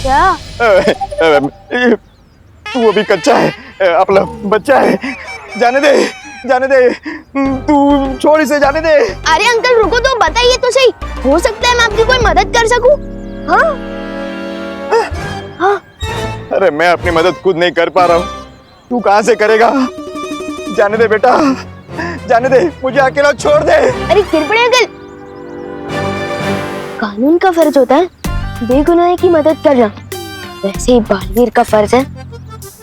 क्या? तू अभी कच्चा है, अपना बच्चा है। जाने दे, तू छोड़ इसे, जाने दे। अरे अंकल रुको तो, बताइए तो सही, हो सकता है मैं आपकी कोई मदद कर सकूं। हाँ? हाँ? अरे मैं अपनी मदद खुद नहीं कर पा रहा हूँ, तू कहाँ से करेगा? जाने दे बेटा, जाने दे, मुझे अकेला छोड़ दे। अरे गिरपड़े अंकल, कानून का फर्ज होता है बेगुनाह की मदद करना, वैसे ही बालवीर का फर्ज है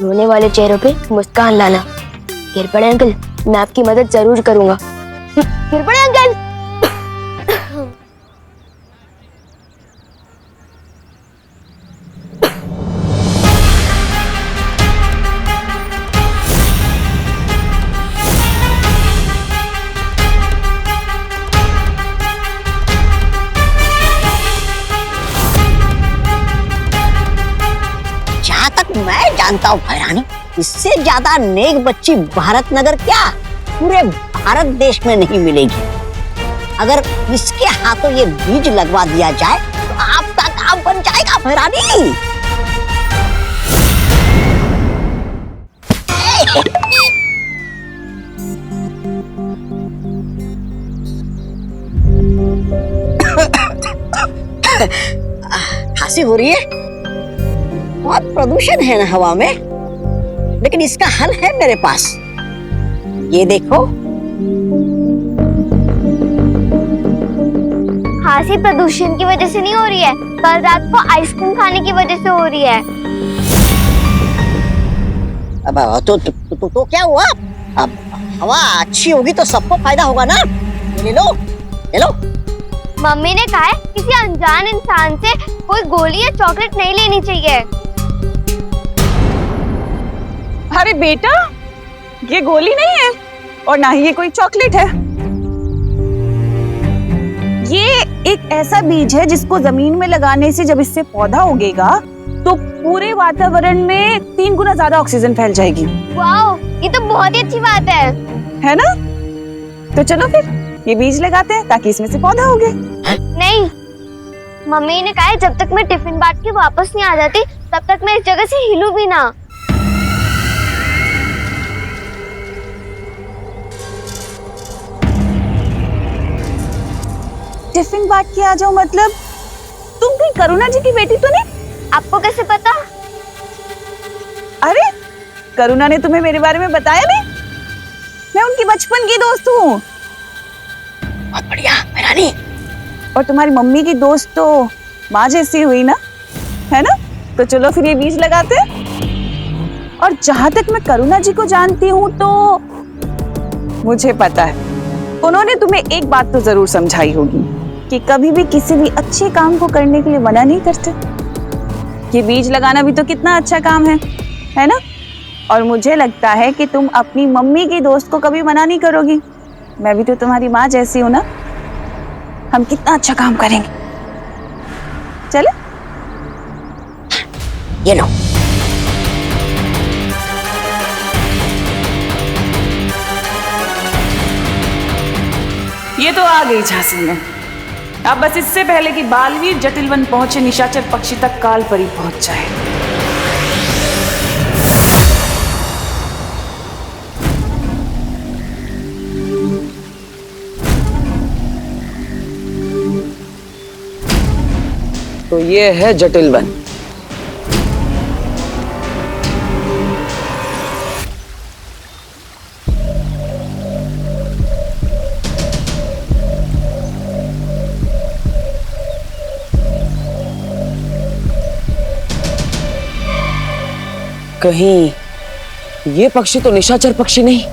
रोने वाले चेहरों पे मुस्कान लाना। गिर पड़े अंकल, मैं आपकी मदद जरूर करूंगा। गिर पड़े अंकल। मैं जानता हूँ भैरानी, इससे ज्यादा नेक बच्ची भारत नगर क्या पूरे भारत देश में नहीं मिलेगी। अगर इसके हाथों ये बीज लगवा दिया जाए तो आपका काम बन जाएगा भैरानी। खांसी हो रही है, बहुत प्रदूषण है ना हवा में, लेकिन इसका हल है मेरे पास। ये देखो, खांसी प्रदूषण की वजह से नहीं हो रही है, कल रात को आइसक्रीम खाने की वजह से हो रही है। अब तो क्या हुआ? अब हवा अच्छी होगी तो सबको फायदा होगा ना। ले लो, ले लो। मम्मी ने कहा है किसी अनजान इंसान से कोई गोली या चॉकलेट नहीं लेनी चाहिए। अरे बेटा, ये गोली नहीं है और ना ही ये कोई चॉकलेट है। ये एक ऐसा बीज है जिसको जमीन में लगाने से जब इससे पौधा उगेगा तो पूरे वातावरण में 3 गुना ज्यादा ऑक्सीजन फैल जाएगी। वाओ, ये तो बहुत ही अच्छी बात है ना? तो चलो फिर ये बीज लगाते हैं ताकि इसमें से पौधा उगे। नहीं, मम्मी ने कहा है जब तक मैं टिफिन बांट के वापस नहीं आ जाती तब तक मैं इस जगह से हिलूं भी ना। टिफिन बांट के आ जाओ मतलब तुम कहीं करुणा जी की बेटी तो नहीं? आपको कैसे पता? अरे करुणा ने तुम्हें मेरे बारे में बताया नहीं? मैं उनकी बचपन की दोस्त हूँ। बहुत बढ़िया रानी। और तुम्हारी मम्मी की दोस्त तो माँ जैसी हुई ना, है ना? तो चलो फिर ये बीज लगाते हैं। और जहां तक मैं करुणा जी को जानती हूँ तो मुझे पता है उन्होंने तुम्हें एक बात तो जरूर समझाई होगी कि कभी भी किसी भी अच्छे काम को करने के लिए मना नहीं करते। ये बीज लगाना भी तो कितना अच्छा काम है ना? और मुझे लगता है कि तुम अपनी मम्मी की दोस्त को कभी मना नहीं करोगी। मैं भी तो तुम्हारी माँ जैसी हूँ ना, हम कितना अच्छा काम करेंगे। चलो ये लो। ये तो आ गई झांसी में। अब बस इससे पहले कि बालवीर जटिलवन पहुंचे निशाचर पक्षी तक काल परी पहुंच जाए। तो ये है जटिलवन। कहीं ये पक्षी तो निशाचर पक्षी नहीं?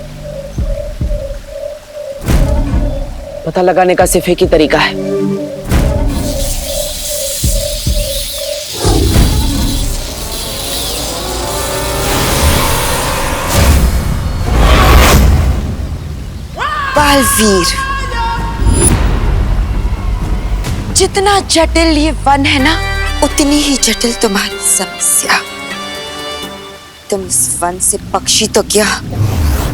पता लगाने का सिर्फ एक ही तरीका है। बालवीर, जितना जटिल ये वन है ना, उतनी ही जटिल तुम्हारी समस्या। तुम इस वन से पक्षी तो क्या,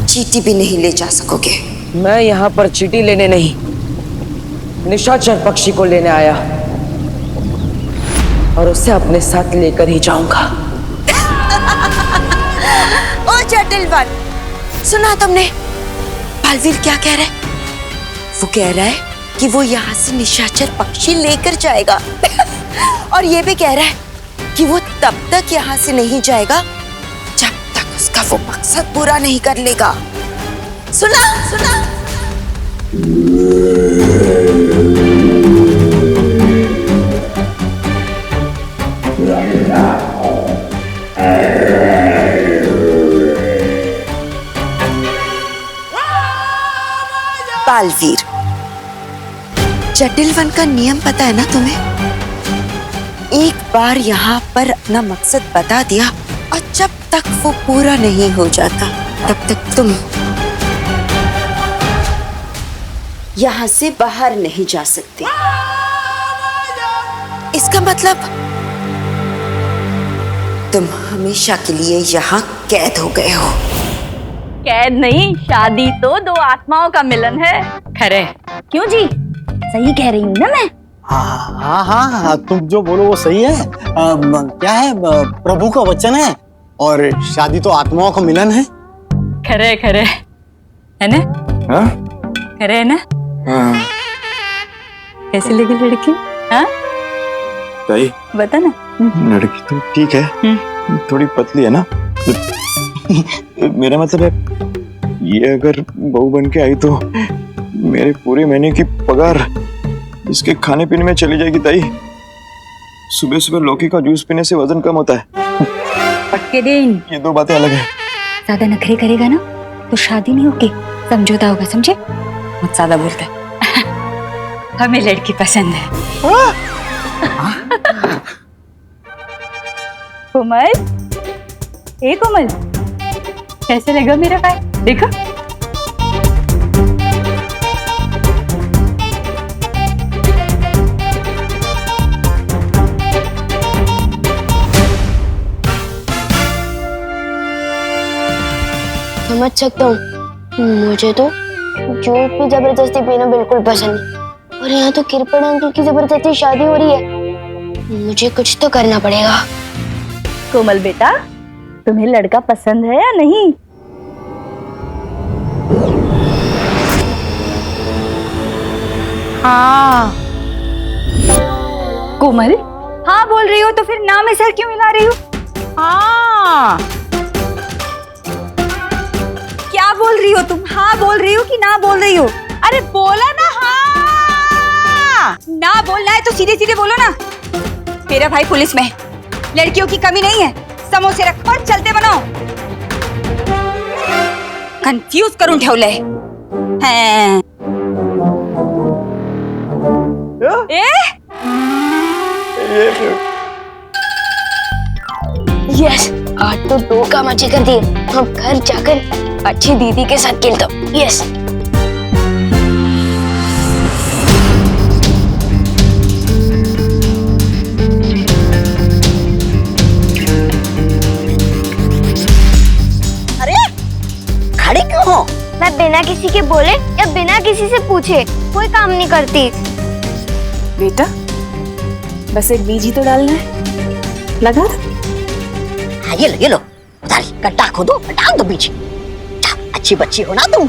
चींटी भी नहीं ले जा सकोगे। मैं यहाँ पर चींटी लेने नहीं, निशाचर पक्षी को लेने आया और उसे अपने साथ लेकर ही जाऊंगा। ओ जटिल वन, सुना तुमने बालवीर क्या कह रहा है? वो कह रहा है कि वो यहाँ से निशाचर पक्षी लेकर जाएगा। और ये भी कह रहा है कि वो तब तक यहाँ से नहीं जाएगा जब तक उसका वो मकसद पूरा नहीं कर लेगा। सुना सुना। बालवीर, जटिल वन का नियम पता है ना तुम्हें? एक बार यहाँ पर अपना मकसद बता दिया और जब तक वो पूरा नहीं हो जाता तब तक तुम यहाँ से बाहर नहीं जा सकते। इसका मतलब तुम हमेशा के लिए यहाँ कैद हो गए हो। कैद नहीं, शादी तो दो आत्माओं का मिलन है। खरे क्यों जी? सही कह रही हूँ ना मैं? हाँ हाँ हाँ, तुम जो बोलो वो सही है। क्या है, प्रभु का वचन है और शादी तो आत्माओं का मिलन है। खरे खरे है ना? हाँ? खरे है ना? हाँ। कैसी लगी लड़की? हाँ ताई, बता ना। लड़की तो ठीक है, थोड़ी पतली है ना। मेरा मतलब है ये अगर बहू बन के आई तो मेरे पूरे महीने की पगार इसके खाने पीने में चली जाएगी ताई। सुबह सुबह लौकी का जूस पीने से वजन कम होता है। पक्के दिन। ये दो बातें अलग है। ज्यादा नखरे करेगा ना तो शादी नहीं होगी, समझौता होगा, समझे? बहुत ज्यादा बोलता है। हमें लड़की पसंद है। कोमल, ए कोमल, कैसे लगा मेरा भाई? देखो समझ सकता हूँ, मुझे तो जूस भी जबरदस्ती पीना बिल्कुल पसंद नहीं, और यहाँ तो किरपड़ अंकल की जबरदस्ती शादी हो रही है। मुझे कुछ तो करना पड़ेगा। कोमल बेटा, तुम्हें लड़का पसंद है या नहीं? हाँ। कोमल, हाँ बोल रही हो तो फिर ना में सर क्यों हिला रही हो? हाँ। क्या बोल रही हो तुम? हाँ बोल रही हो कि ना बोल रही हो? अरे बोला ना हाँ। ना बोलना है तो सीधे सीधे बोलो ना। मेरा भाई पुलिस में है, लड़कियों की कमी नहीं है। समोसे रखो और चलते बनो। कंफ्यूज करूं ठेवले हैं। यस, आज तो दो काम अच्छे कर दिए। हम घर जाकर अच्छी दीदी के साथ खेलता हूँ। यस। खड़े क्यों हो? मैं बिना किसी के बोले या बिना किसी से पूछे कोई काम नहीं करती। बेटा, बस एक बीज ही तो डालना है, लगा। हाँ, ये लो उधारी, गड्ढा खोदो, डाल दो बीज। अच्छी बच्ची हो ना तुम।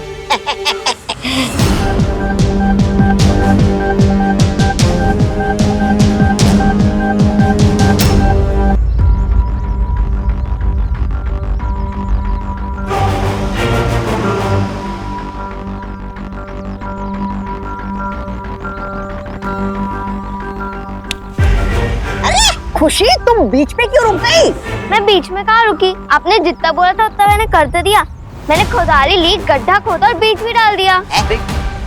खुशी, तुम बीच में क्यों रुक गई? मैं बीच में कहाँ रुकी? आपने जितना बोला था उतना मैंने कर तो दिया। मैंने खुदारी ली, गड्ढा खोदा और बीज भी डाल दिया।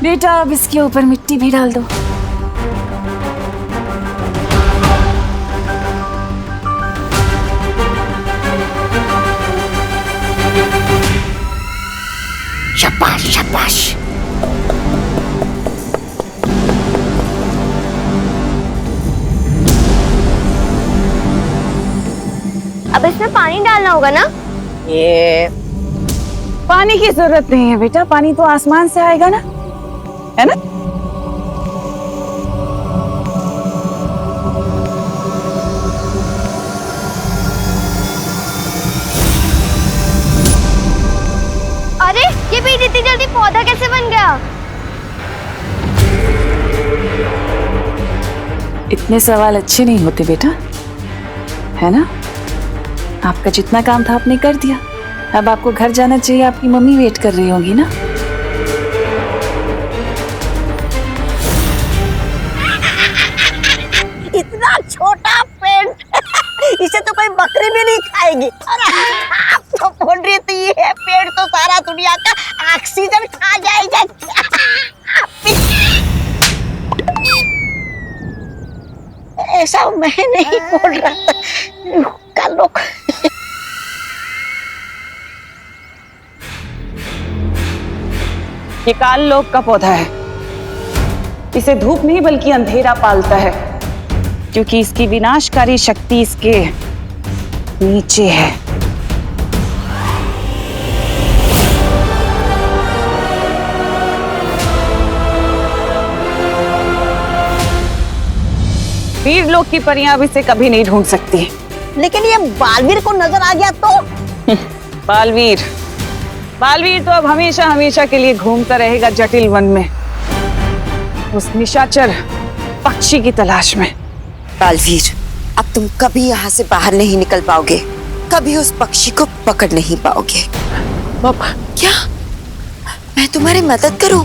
बेटा, अब इसके ऊपर मिट्टी भी डाल दो। शाबाश शाबाश। अब इसमें पानी डालना होगा ना? ये पानी की जरूरत नहीं है बेटा, पानी तो आसमान से आएगा ना, है ना? अरे ये बीज इतनी जल्दी पौधा कैसे बन गया? इतने सवाल अच्छे नहीं होते बेटा, है ना? आपका जितना काम था आपने कर दिया। अब आपको घर जाना चाहिए, आपकी मम्मी वेट कर रही होंगी ना। इतना छोटा पेड़ जाएगी। अरे आप तो बोल रही थी ये पेड़ तो सारा दुनिया का ऑक्सीजन खा जाएगा। ऐसा मैं नहीं बोल रहा था। कल लोग ये काल लोक का पौधा है। इसे धूप नहीं बल्कि अंधेरा पालता है, क्योंकि इसकी विनाशकारी शक्ति इसके नीचे है। वीर लोक की परियां अब इसे कभी नहीं ढूंढ सकती। लेकिन ये बालवीर को नजर आ गया तो? बालवीर तो अब हमेशा हमेशा के लिए घूमता रहेगा जटिल वन में, उस निशाचर पक्षी की तलाश में। बालवीर, अब तुम कभी यहाँ से बाहर नहीं निकल पाओगे, कभी उस पक्षी को पकड़ नहीं पाओगे। पापा, क्या मैं तुम्हारी मदद करूं?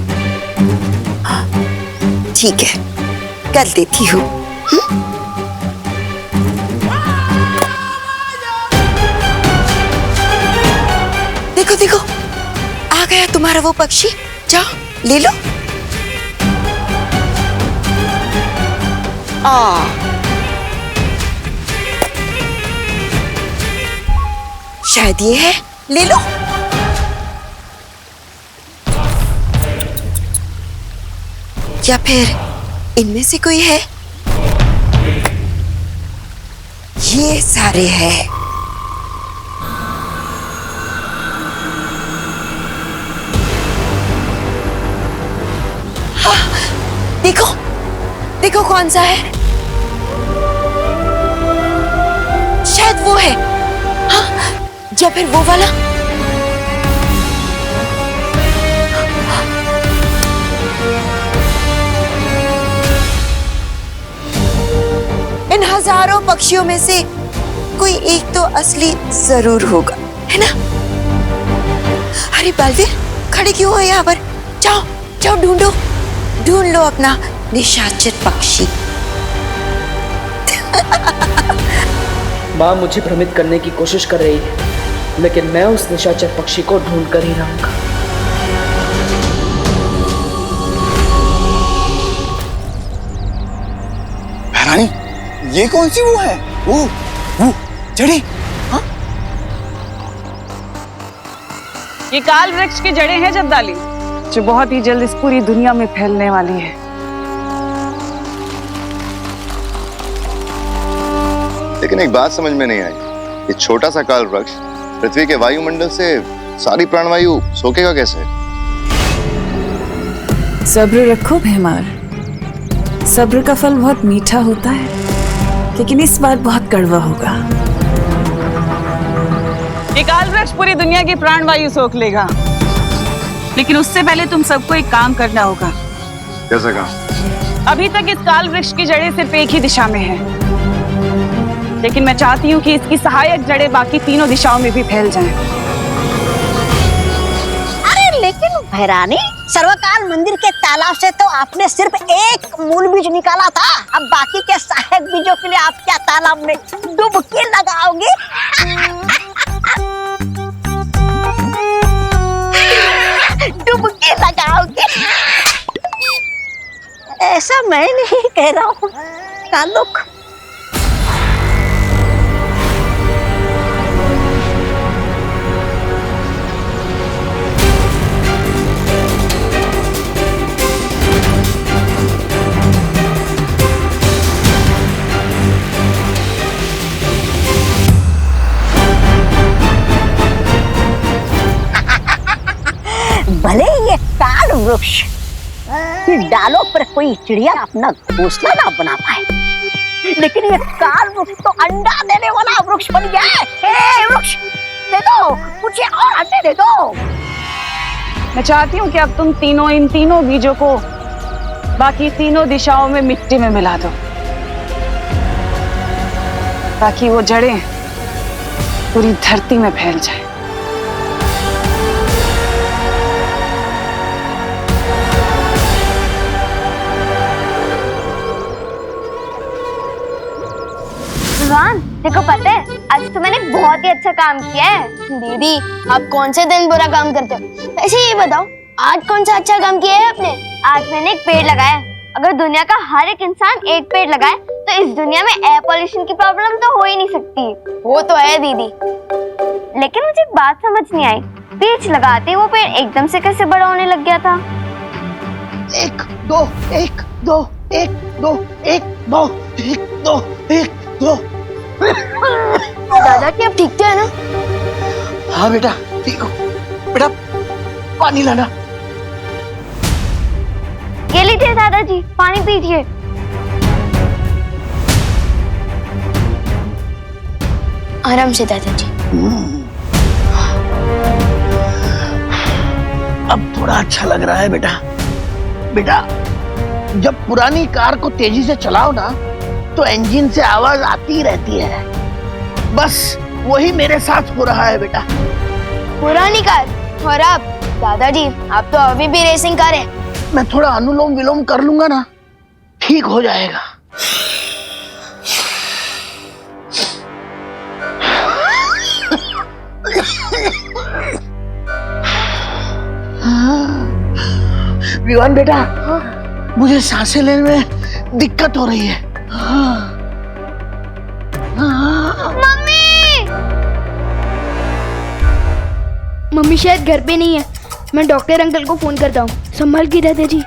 ठीक है, कर देती हूँ। देखो देखो, आ गया तुम्हारा वो पक्षी। जाओ ले लो। शायद ये है, ले लो। या फिर इनमें से कोई है? ये सारे हैं। देखो देखो कौन सा है। शायद वो है। हाँ, या फिर वो वाला। इन हजारों पक्षियों में से कोई एक तो असली जरूर होगा, है ना? अरे बालवीर, खड़े क्यों हो यहाँ पर? जाओ जाओ, ढूंढ लो अपना निशाचर पक्षी। माँ मुझे भ्रमित करने की कोशिश कर रही है, लेकिन मैं उस निशाचर पक्षी को ढूंढ कर ही रहूंगा। रानी, ये कौन सी वो है? वो जड़ें। हाँ? ये काल वृक्ष की जड़ें हैं जद्दाली, जो बहुत ही जल्द इस पूरी दुनिया में फैलने वाली है। लेकिन एक बात समझ में नहीं आई, ये छोटा सा काल वृक्ष पृथ्वी के वायुमंडल से सारी प्राणवायु सोखेगा कैसे? सब्र रखो भैमार, सब्र का फल बहुत मीठा होता है, लेकिन इस बार बहुत कड़वा होगा। ये काल वृक्ष पूरी दुनिया की प्राणवायु सोख लेगा, लेकिन उससे पहले तुम सबको एक काम करना होगा। कैसा काम? अभी तक इस काल वृक्ष की जड़ें सिर्फ एक ही दिशा में हैं, लेकिन मैं चाहती हूँ कि इसकी सहायक जड़ें बाकी तीनों दिशाओं में भी फैल जाएं। अरे लेकिन भैरानी, सर्वकाल मंदिर के तालाब से तो आपने सिर्फ एक मूल बीज निकाला था। अब बाकी के सहायक बीजों के लिए आप क्या तालाब में डुबकी लगाओगे? डुबकी लगाओगे? ऐसा मैं नहीं कह रहा हूँ कालुक। भले ये काल वृक्ष की डालों पर कोई चिड़िया अपना घोंसला ना बना पाए, लेकिन ये काल वृक्ष तो अंडा देने वाला वृक्ष बन गया है। हे वृक्ष, दे दो मुझे और अंडे दे दो। मैं चाहती हूँ कि अब तुम तीनों इन तीनों बीजों को बाकी तीनों दिशाओं में मिट्टी में मिला दो, ताकि वो जड़ें पूरी धरती में फैल जाए। विवान, देखो पता है आज तो मैंने बहुत ही अच्छा काम किया है। दीदी आप कौन से दिन बुरा काम करते हो? ऐसे ये बताओ आज कौन सा अच्छा काम किया है आपने? आज मैंने एक पेड़ लगाया। अगर दुनिया का हर एक इंसान एक पेड़ लगाए तो इस दुनिया में एयर पोल्यूशन की प्रॉब्लम तो हो ही नहीं सकती। वो तो है दीदी, लेकिन मुझे एक बात समझ नहीं आई, पेड़ लगाते वो पेड़ एकदम से कैसे बड़ा होने लग गया था? 1 2 1 2 1 2 1 2 1 2 1 2। दादाजी आप ठीक तो है ना? हाँ बेटा ठीक हो। बेटा पानी लाना। ये लीजिए दादाजी, पानी पीजिए। आराम से दादाजी। अब थोड़ा अच्छा लग रहा है बेटा। बेटा जब पुरानी कार को तेजी से चलाओ ना तो इंजन से आवाज आती रहती है। बस वही मेरे साथ हो रहा है बेटा। पुरानी कार और आप दादाजी, आप तो अभी भी रेसिंग कार है। मैं थोड़ा अनुलोम विलोम कर लूंगा ना, ठीक हो जाएगा। विवान बेटा, मुझे सांसें लेने में दिक्कत हो रही है। मम्मी शायद घर पे नहीं है, मैं डॉक्टर अंकल को फोन करता हूँ। संभाल के दादाजी।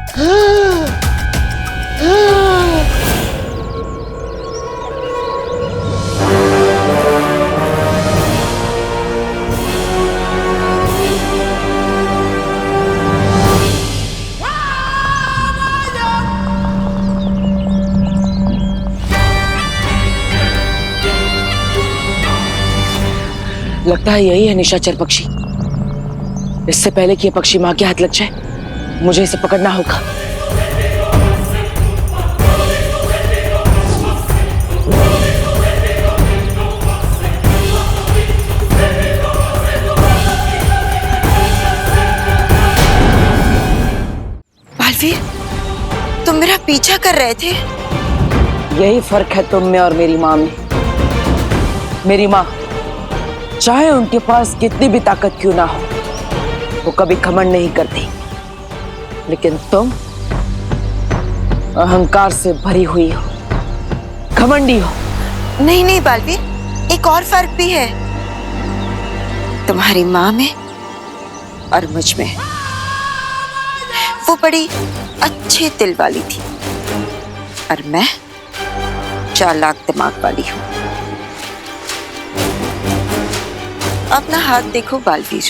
लगता है यही है निशाचर पक्षी। इससे पहले कि ये पक्षी मां के हाथ लग जाए मुझे इसे पकड़ना होगा। बालवीर, तुम मेरा पीछा कर रहे थे? यही फर्क है तुम में और मेरी मां में। मेरी मां चाहे उनके पास कितनी भी ताकत क्यों ना हो, वो कभी घमंड नहीं करती, लेकिन तुम अहंकार से भरी हुई हो, घमंडी हो। नहीं नहीं बालवीर, एक और फर्क भी है तुम्हारी माँ में और मुझ में। वो बड़ी अच्छे दिल वाली थी और मैं चालाक दिमाग वाली हूँ। अपना हाथ देखो बालवीर,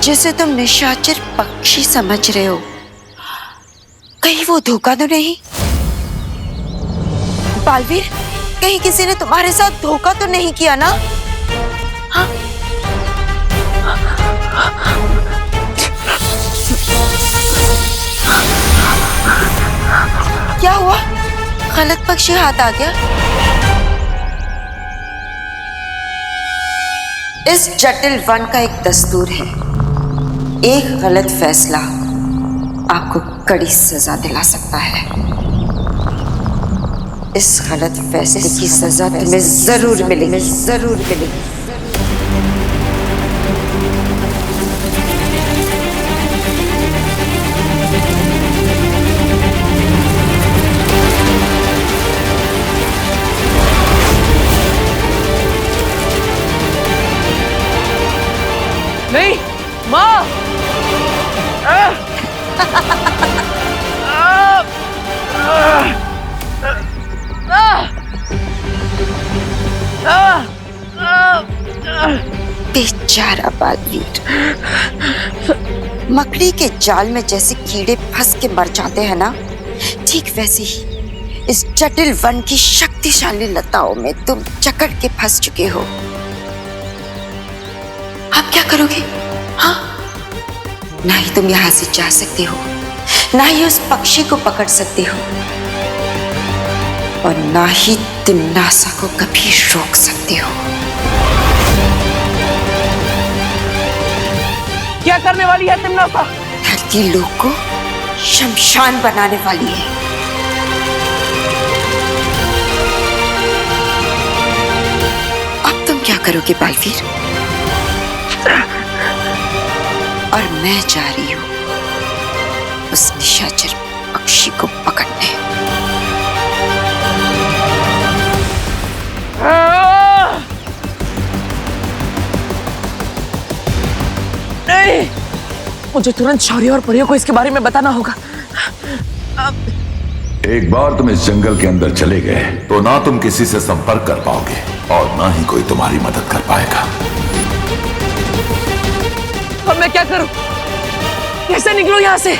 जिसे तुम निशाचर पक्षी समझ रहे हो, कहीं वो धोखा तो नहीं? बालवीर, कहीं किसी ने तुम्हारे साथ धोखा तो नहीं किया ना? हाँ? क्या हुआ? गलत पक्षी हाथ आ गया? इस जटिल वन का एक दस्तूर है, एक गलत फैसला आपको कड़ी सजा दिला सकता है। इस गलत फैसले की सजा तुम्हें जरूर मिलेगी, जरूर मिलेगी। नहीं माँ, बेचारा बालवीर, मकड़ी के जाल में जैसे कीड़े फंस के मर जाते हैं ना, ठीक वैसे ही इस जटिल वन की शक्तिशाली लताओं में तुम जकड़ के फंस चुके हो। आप क्या करोगे? हाँ, ना ही तुम यहां से जा सकते हो, ना ही उस पक्षी को पकड़ सकते हो, और ना ही तिन्नासा को कभी रोक सकते हो। क्या करने वाली है तिन्नासा? धरती लोक को शमशान बनाने वाली है। करोगे बालवीर? और मैं जा रही हूं उस निशाचर पक्षी को पकड़ने। नहीं, मुझे तुरंत शौर्य और परियों को इसके बारे में बताना होगा। एक बार तुम इस जंगल के अंदर चले गए तो ना तुम किसी से संपर्क कर पाओगे और ना ही कोई तुम्हारी मदद कर पाएगा। अब मैं क्या करूं? कैसे निकलूं यहां से?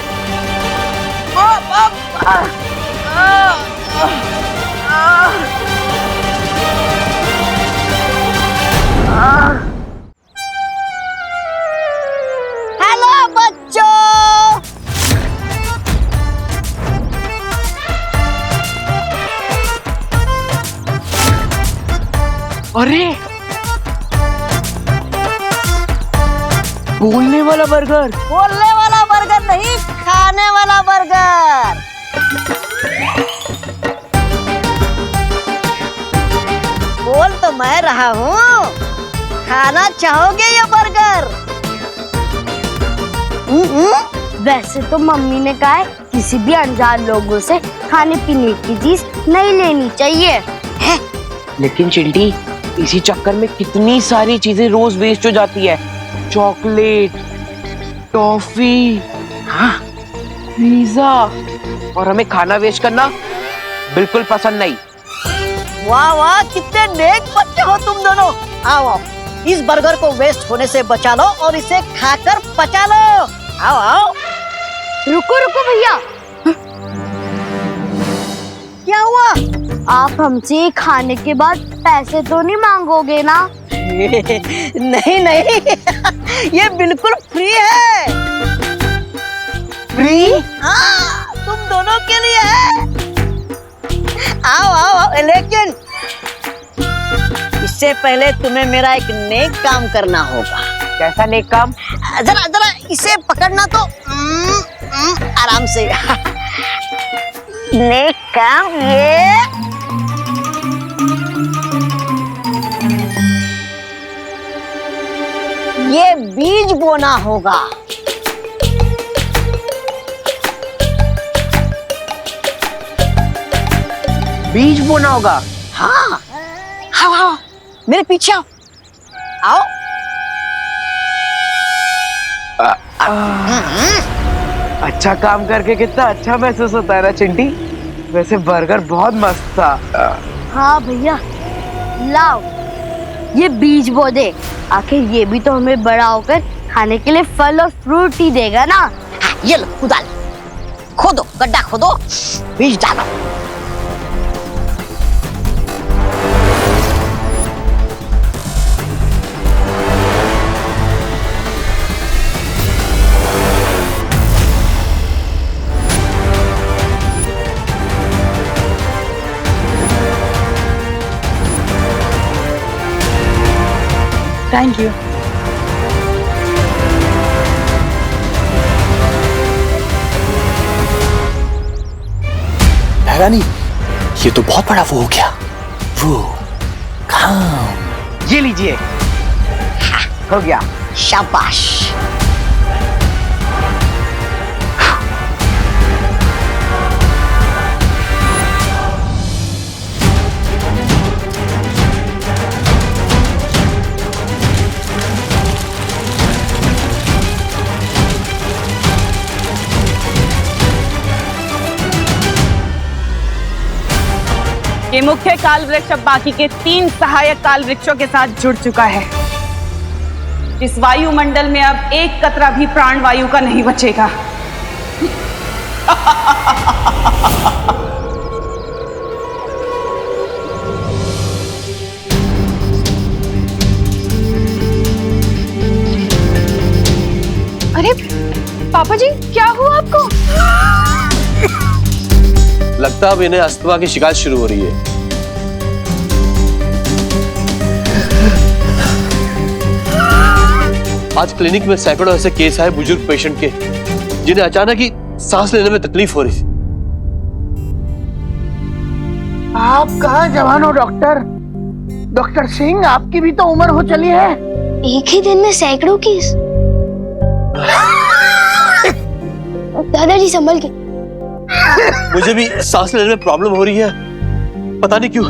हेलो बच्चों, अरे बोलने वाला बर्गर। बोलने वाला बर्गर नहीं, खाने वाला बर्गर। बोल तो मैं रहा हूँ, खाना चाहोगे ये बर्गर? वैसे तो मम्मी ने कहा है किसी भी अनजान लोगों से खाने पीने की चीज नहीं लेनी चाहिए। है? लेकिन चिंटी, इसी चक्कर में कितनी सारी चीजें रोज वेस्ट हो जाती है। चॉकलेट, टॉफी, हाँ, पिज्जा, और हमें खाना वेस्ट करना बिल्कुल पसंद नहीं। वाह वाह, कितने नेक बच्चे हो तुम दोनों। आओ आओ, इस बर्गर को वेस्ट होने से बचा लो और इसे खाकर पचा लो। आओ आओ। रुको रुको भैया, क्या हुआ? आप हमसे खाने के बाद पैसे तो नहीं मांगोगे ना? नहीं नहीं, ये बिल्कुल फ्री है। फ्री? हाँ, तुम दोनों के लिए है। आओ आओ आओ, लेकिन इससे पहले तुम्हें मेरा एक नेक काम करना होगा। कैसा नेक काम? जरा जरा इसे पकड़ना तो आराम से। नेक काम ये बीज बोना होगा। बीज बोना होगा? हाँ, आओ आओ, मेरे पीछे आओ। आओ। अच्छा काम करके कितना अच्छा महसूस होता है ना चिंटी। वैसे बर्गर बहुत मस्त था। हाँ भैया, लाओ ये बीज बो दे। आखिर ये भी तो हमें बड़ा होकर खाने के लिए फल और फ्रूट ही देगा ना। हाँ, ये लो, कुदाल खोदो, गड्ढा खोदो, बीज डालो। Thank you. रानी, ये तो बहुत बड़ा वो हो गया। वो काम। ये लीजिए। हाँ, हो गया। शाबाश। ये मुख्य काल वृक्ष अब बाकी के 3 सहायक काल वृक्षों के साथ जुड़ चुका है। इस वायुमंडल में अब एक कतरा भी प्राण वायु का नहीं बचेगा। अरे पापा जी, क्या हुआ आपको? लगता है अब इन्हें अस्थमा की शिकायत शुरू हो रही है। आज क्लिनिक में सैकड़ों ऐसे केस आए बुजुर्ग पेशेंट के, जिन्हें अचानक ही सांस लेने में तकलीफ हो रही थी। आप कहाँ जवान हो डॉक्टर? डॉक्टर सिंह, आपकी भी तो उम्र हो चली है। एक ही दिन में सैकड़ों केस। दादाजी संभल के। मुझे भी सांस लेने में प्रॉब्लम हो रही है, पता नहीं क्यों।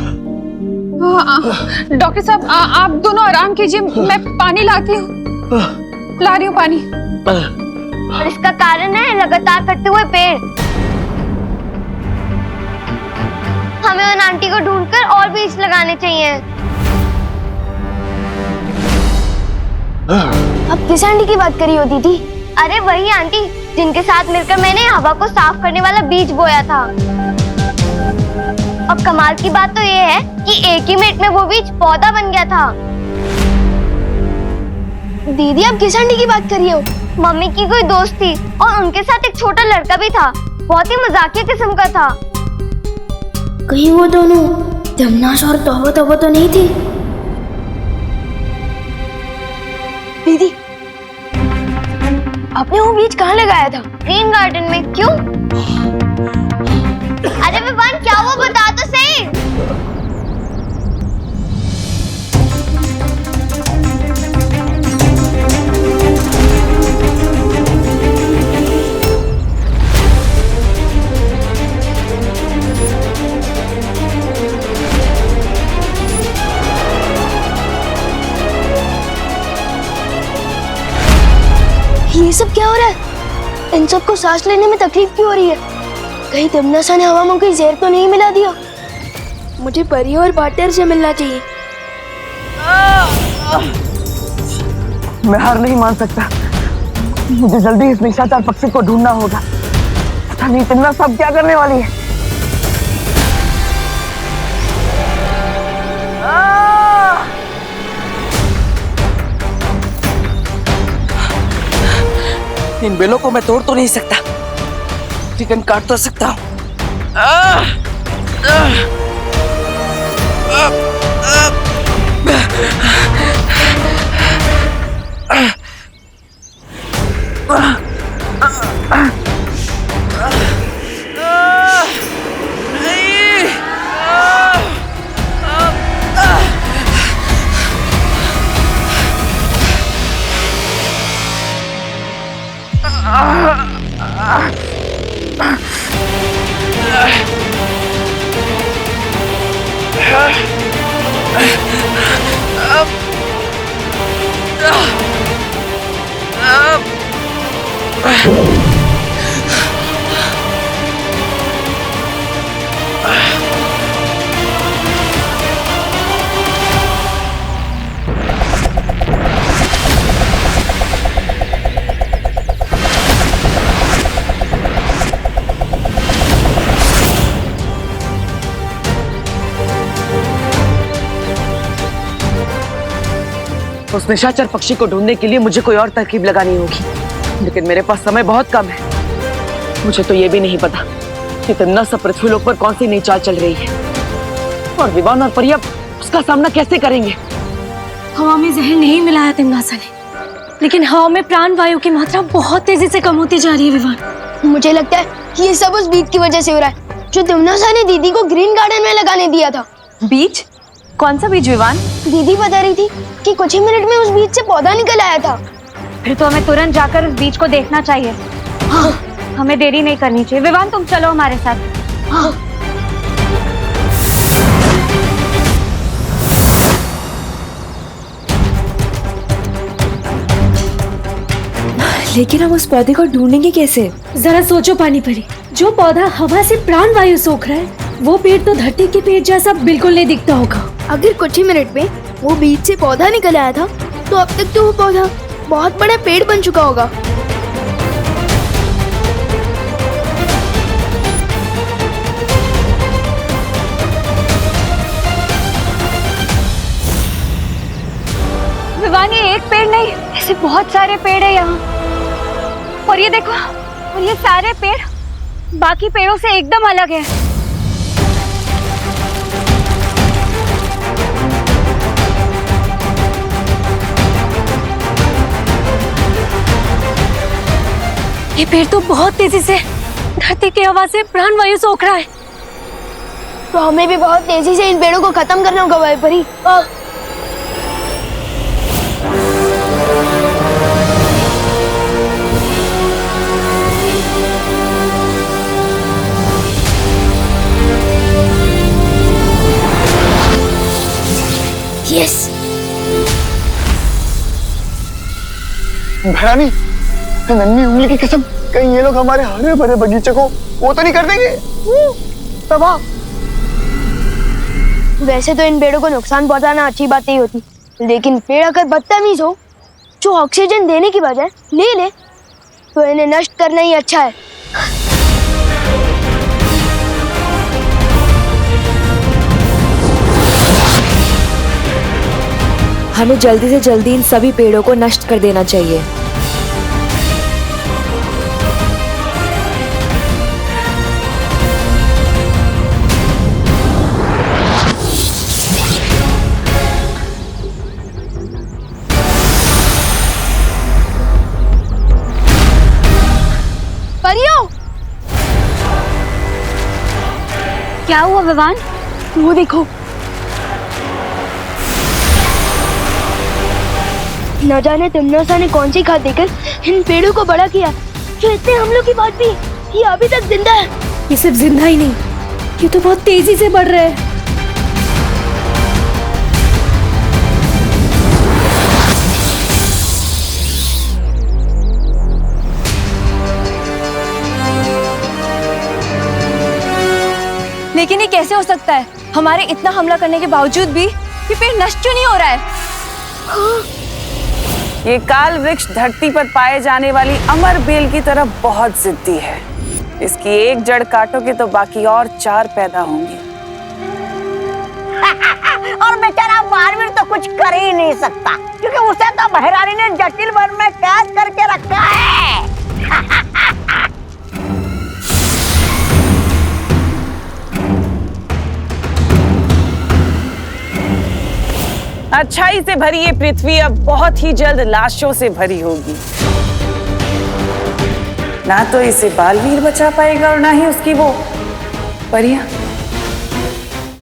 डॉक्टर साहब, आप दोनों आराम कीजिए, मैं पानी लाती हूँ। ला रही हूँ पानी। और इसका कारण है लगातार कटते हुए पेड़। हमें उन आंटी को ढूंढकर और बीज लगाने चाहिए। अब किस आंटी की बात करी हो दीदी? अरे वही आंटी जिनके साथ मिलकर मैंने हवा को साफ करने वाला बीज बोया था। और कमाल की बात तो ये है कि एक ही मिनट में वो बीज पौधा बन गया था। दीदी, आप किस आंटी की बात कर रही हो? मम्मी की कोई दोस्त थी और उनके साथ एक छोटा लड़का भी था, बहुत ही मजाकिया किस्म का था। कहीं वो दोनों दमनाश और तौबा तौबा तो नहीं थी? दीदी, आपने वो बीज कहाँ लगाया था? ग्रीन गार्डन में। क्यों? अरे विवान, क्या वो बता तो सही। ये सब क्या हो रहा है? इन सबको सांस लेने में तकलीफ क्यों हो रही है? कहीं दमनासा ने हवा में कोई जहर तो नहीं मिला दिया? मुझे परी और पार्टनर से मिलना चाहिए। मैं हार नहीं मान सकता। मुझे जल्दी इस निशाचर पक्षी को ढूंढना होगा। पता नहीं तिमना सब क्या करने वाली है। इन बेलों को मैं तोड़ तो नहीं सकता, चिकन काट तो सकता हूँ। उस निशाचर पक्षी को ढूंढने के लिए मुझे कोई और तरकीब लगानी होगी, लेकिन मेरे पास समय बहुत कम है। मुझे तो ये भी नहीं पता कि तिमना सब पृथ्वीलोक पर कौन सी नई चाल चल रही है, और विवान और परिया उसका सामना कैसे करेंगे। हवा में जहर नहीं मिलाया तिमनासा ने, लेकिन हवा में प्राण वायु की मात्रा बहुत तेजी से कम होती जा रही है विवान। मुझे लगता है कि ये सब उस बीज की वजह से हो रहा है जो तिमनासा ने दीदी को ग्रीन गार्डन में लगाने दिया था। बीज? कौन सा बीज विवान? दीदी बता रही थी कि कुछ ही मिनट में उस बीज से पौधा निकल आया था। फिर तो हमें तुरंत जाकर उस बीज को देखना चाहिए। हाँ, हमें देरी नहीं करनी चाहिए। विवान, तुम चलो हमारे साथ। हाँ। लेकिन हम उस पौधे को ढूंढेंगे कैसे? जरा सोचो पानी परी, जो पौधा हवा से प्राण वायु सोख रहा है, वो पेड़ तो धरती के पेड़ जैसा बिल्कुल नहीं दिखता होगा। अगर कुछ ही मिनट में वो बीज से पौधा निकल आया था, तो अब तक तो वो पौधा बहुत बड़ा पेड़ बन चुका होगा। विवान, ये एक पेड़ नहीं, ऐसे बहुत सारे पेड़ है यहाँ। और ये देखो, और ये सारे पेड़ बाकी पेड़ों से एकदम अलग है। ये पेड़ तो बहुत तेजी से धरती की हवा से प्राण वायु सोख रहा है। तो हमें भी बहुत तेजी से इन पेड़ों को खत्म करना होगा वालपरी। यस। भैरानी, नन्ही उंगली की कसम, कहीं ये लोग हमारे हरे भरे बगीचे को वो तो नहीं कर देंगे तबाह? वैसे तो इन पेड़ों को नुकसान पहुंचाना अच्छी बात नहीं होती, लेकिन पेड़ अगर बदतमीज हो, जो ऑक्सीजन देने की बजाय ले ले, तो इन्हें नष्ट करना ही अच्छा है। हमें जल्दी से जल्दी इन सभी पेड़ों को नष्ट कर देना चाहिए। परियों, क्या हुआ विवान? वो देखो, न जाने तिमनासा ने कौन सी खाद देकर इन पेड़ों को बड़ा किया, जो इतने हमलों की बात भी ये अभी तक जिंदा है। ये सिर्फ जिंदा ही नहीं, ये तो बहुत तेजी से बढ़ रहे हैं। लेकिन ये कैसे हो सकता है? हमारे इतना हमला करने के बावजूद भी ये पेड़ नष्ट क्यों नहीं हो रहा है? ये काल वृक्ष धरती पर पाए जाने वाली अमर बेल की तरह बहुत जिद्दी है। इसकी एक जड़ काटोगे तो बाकी और 4 पैदा होंगी। और बेचारा बालवीर तो कुछ कर ही नहीं सकता, क्योंकि उसे तो भैरानी ने जटिल वन में कैद करके रखा है। अच्छाई से भरी ये पृथ्वी अब बहुत ही जल्द लाशों से भरी होगी। ना तो इसे बालवीर बचा पाएगा और ना ही उसकी वो परियां।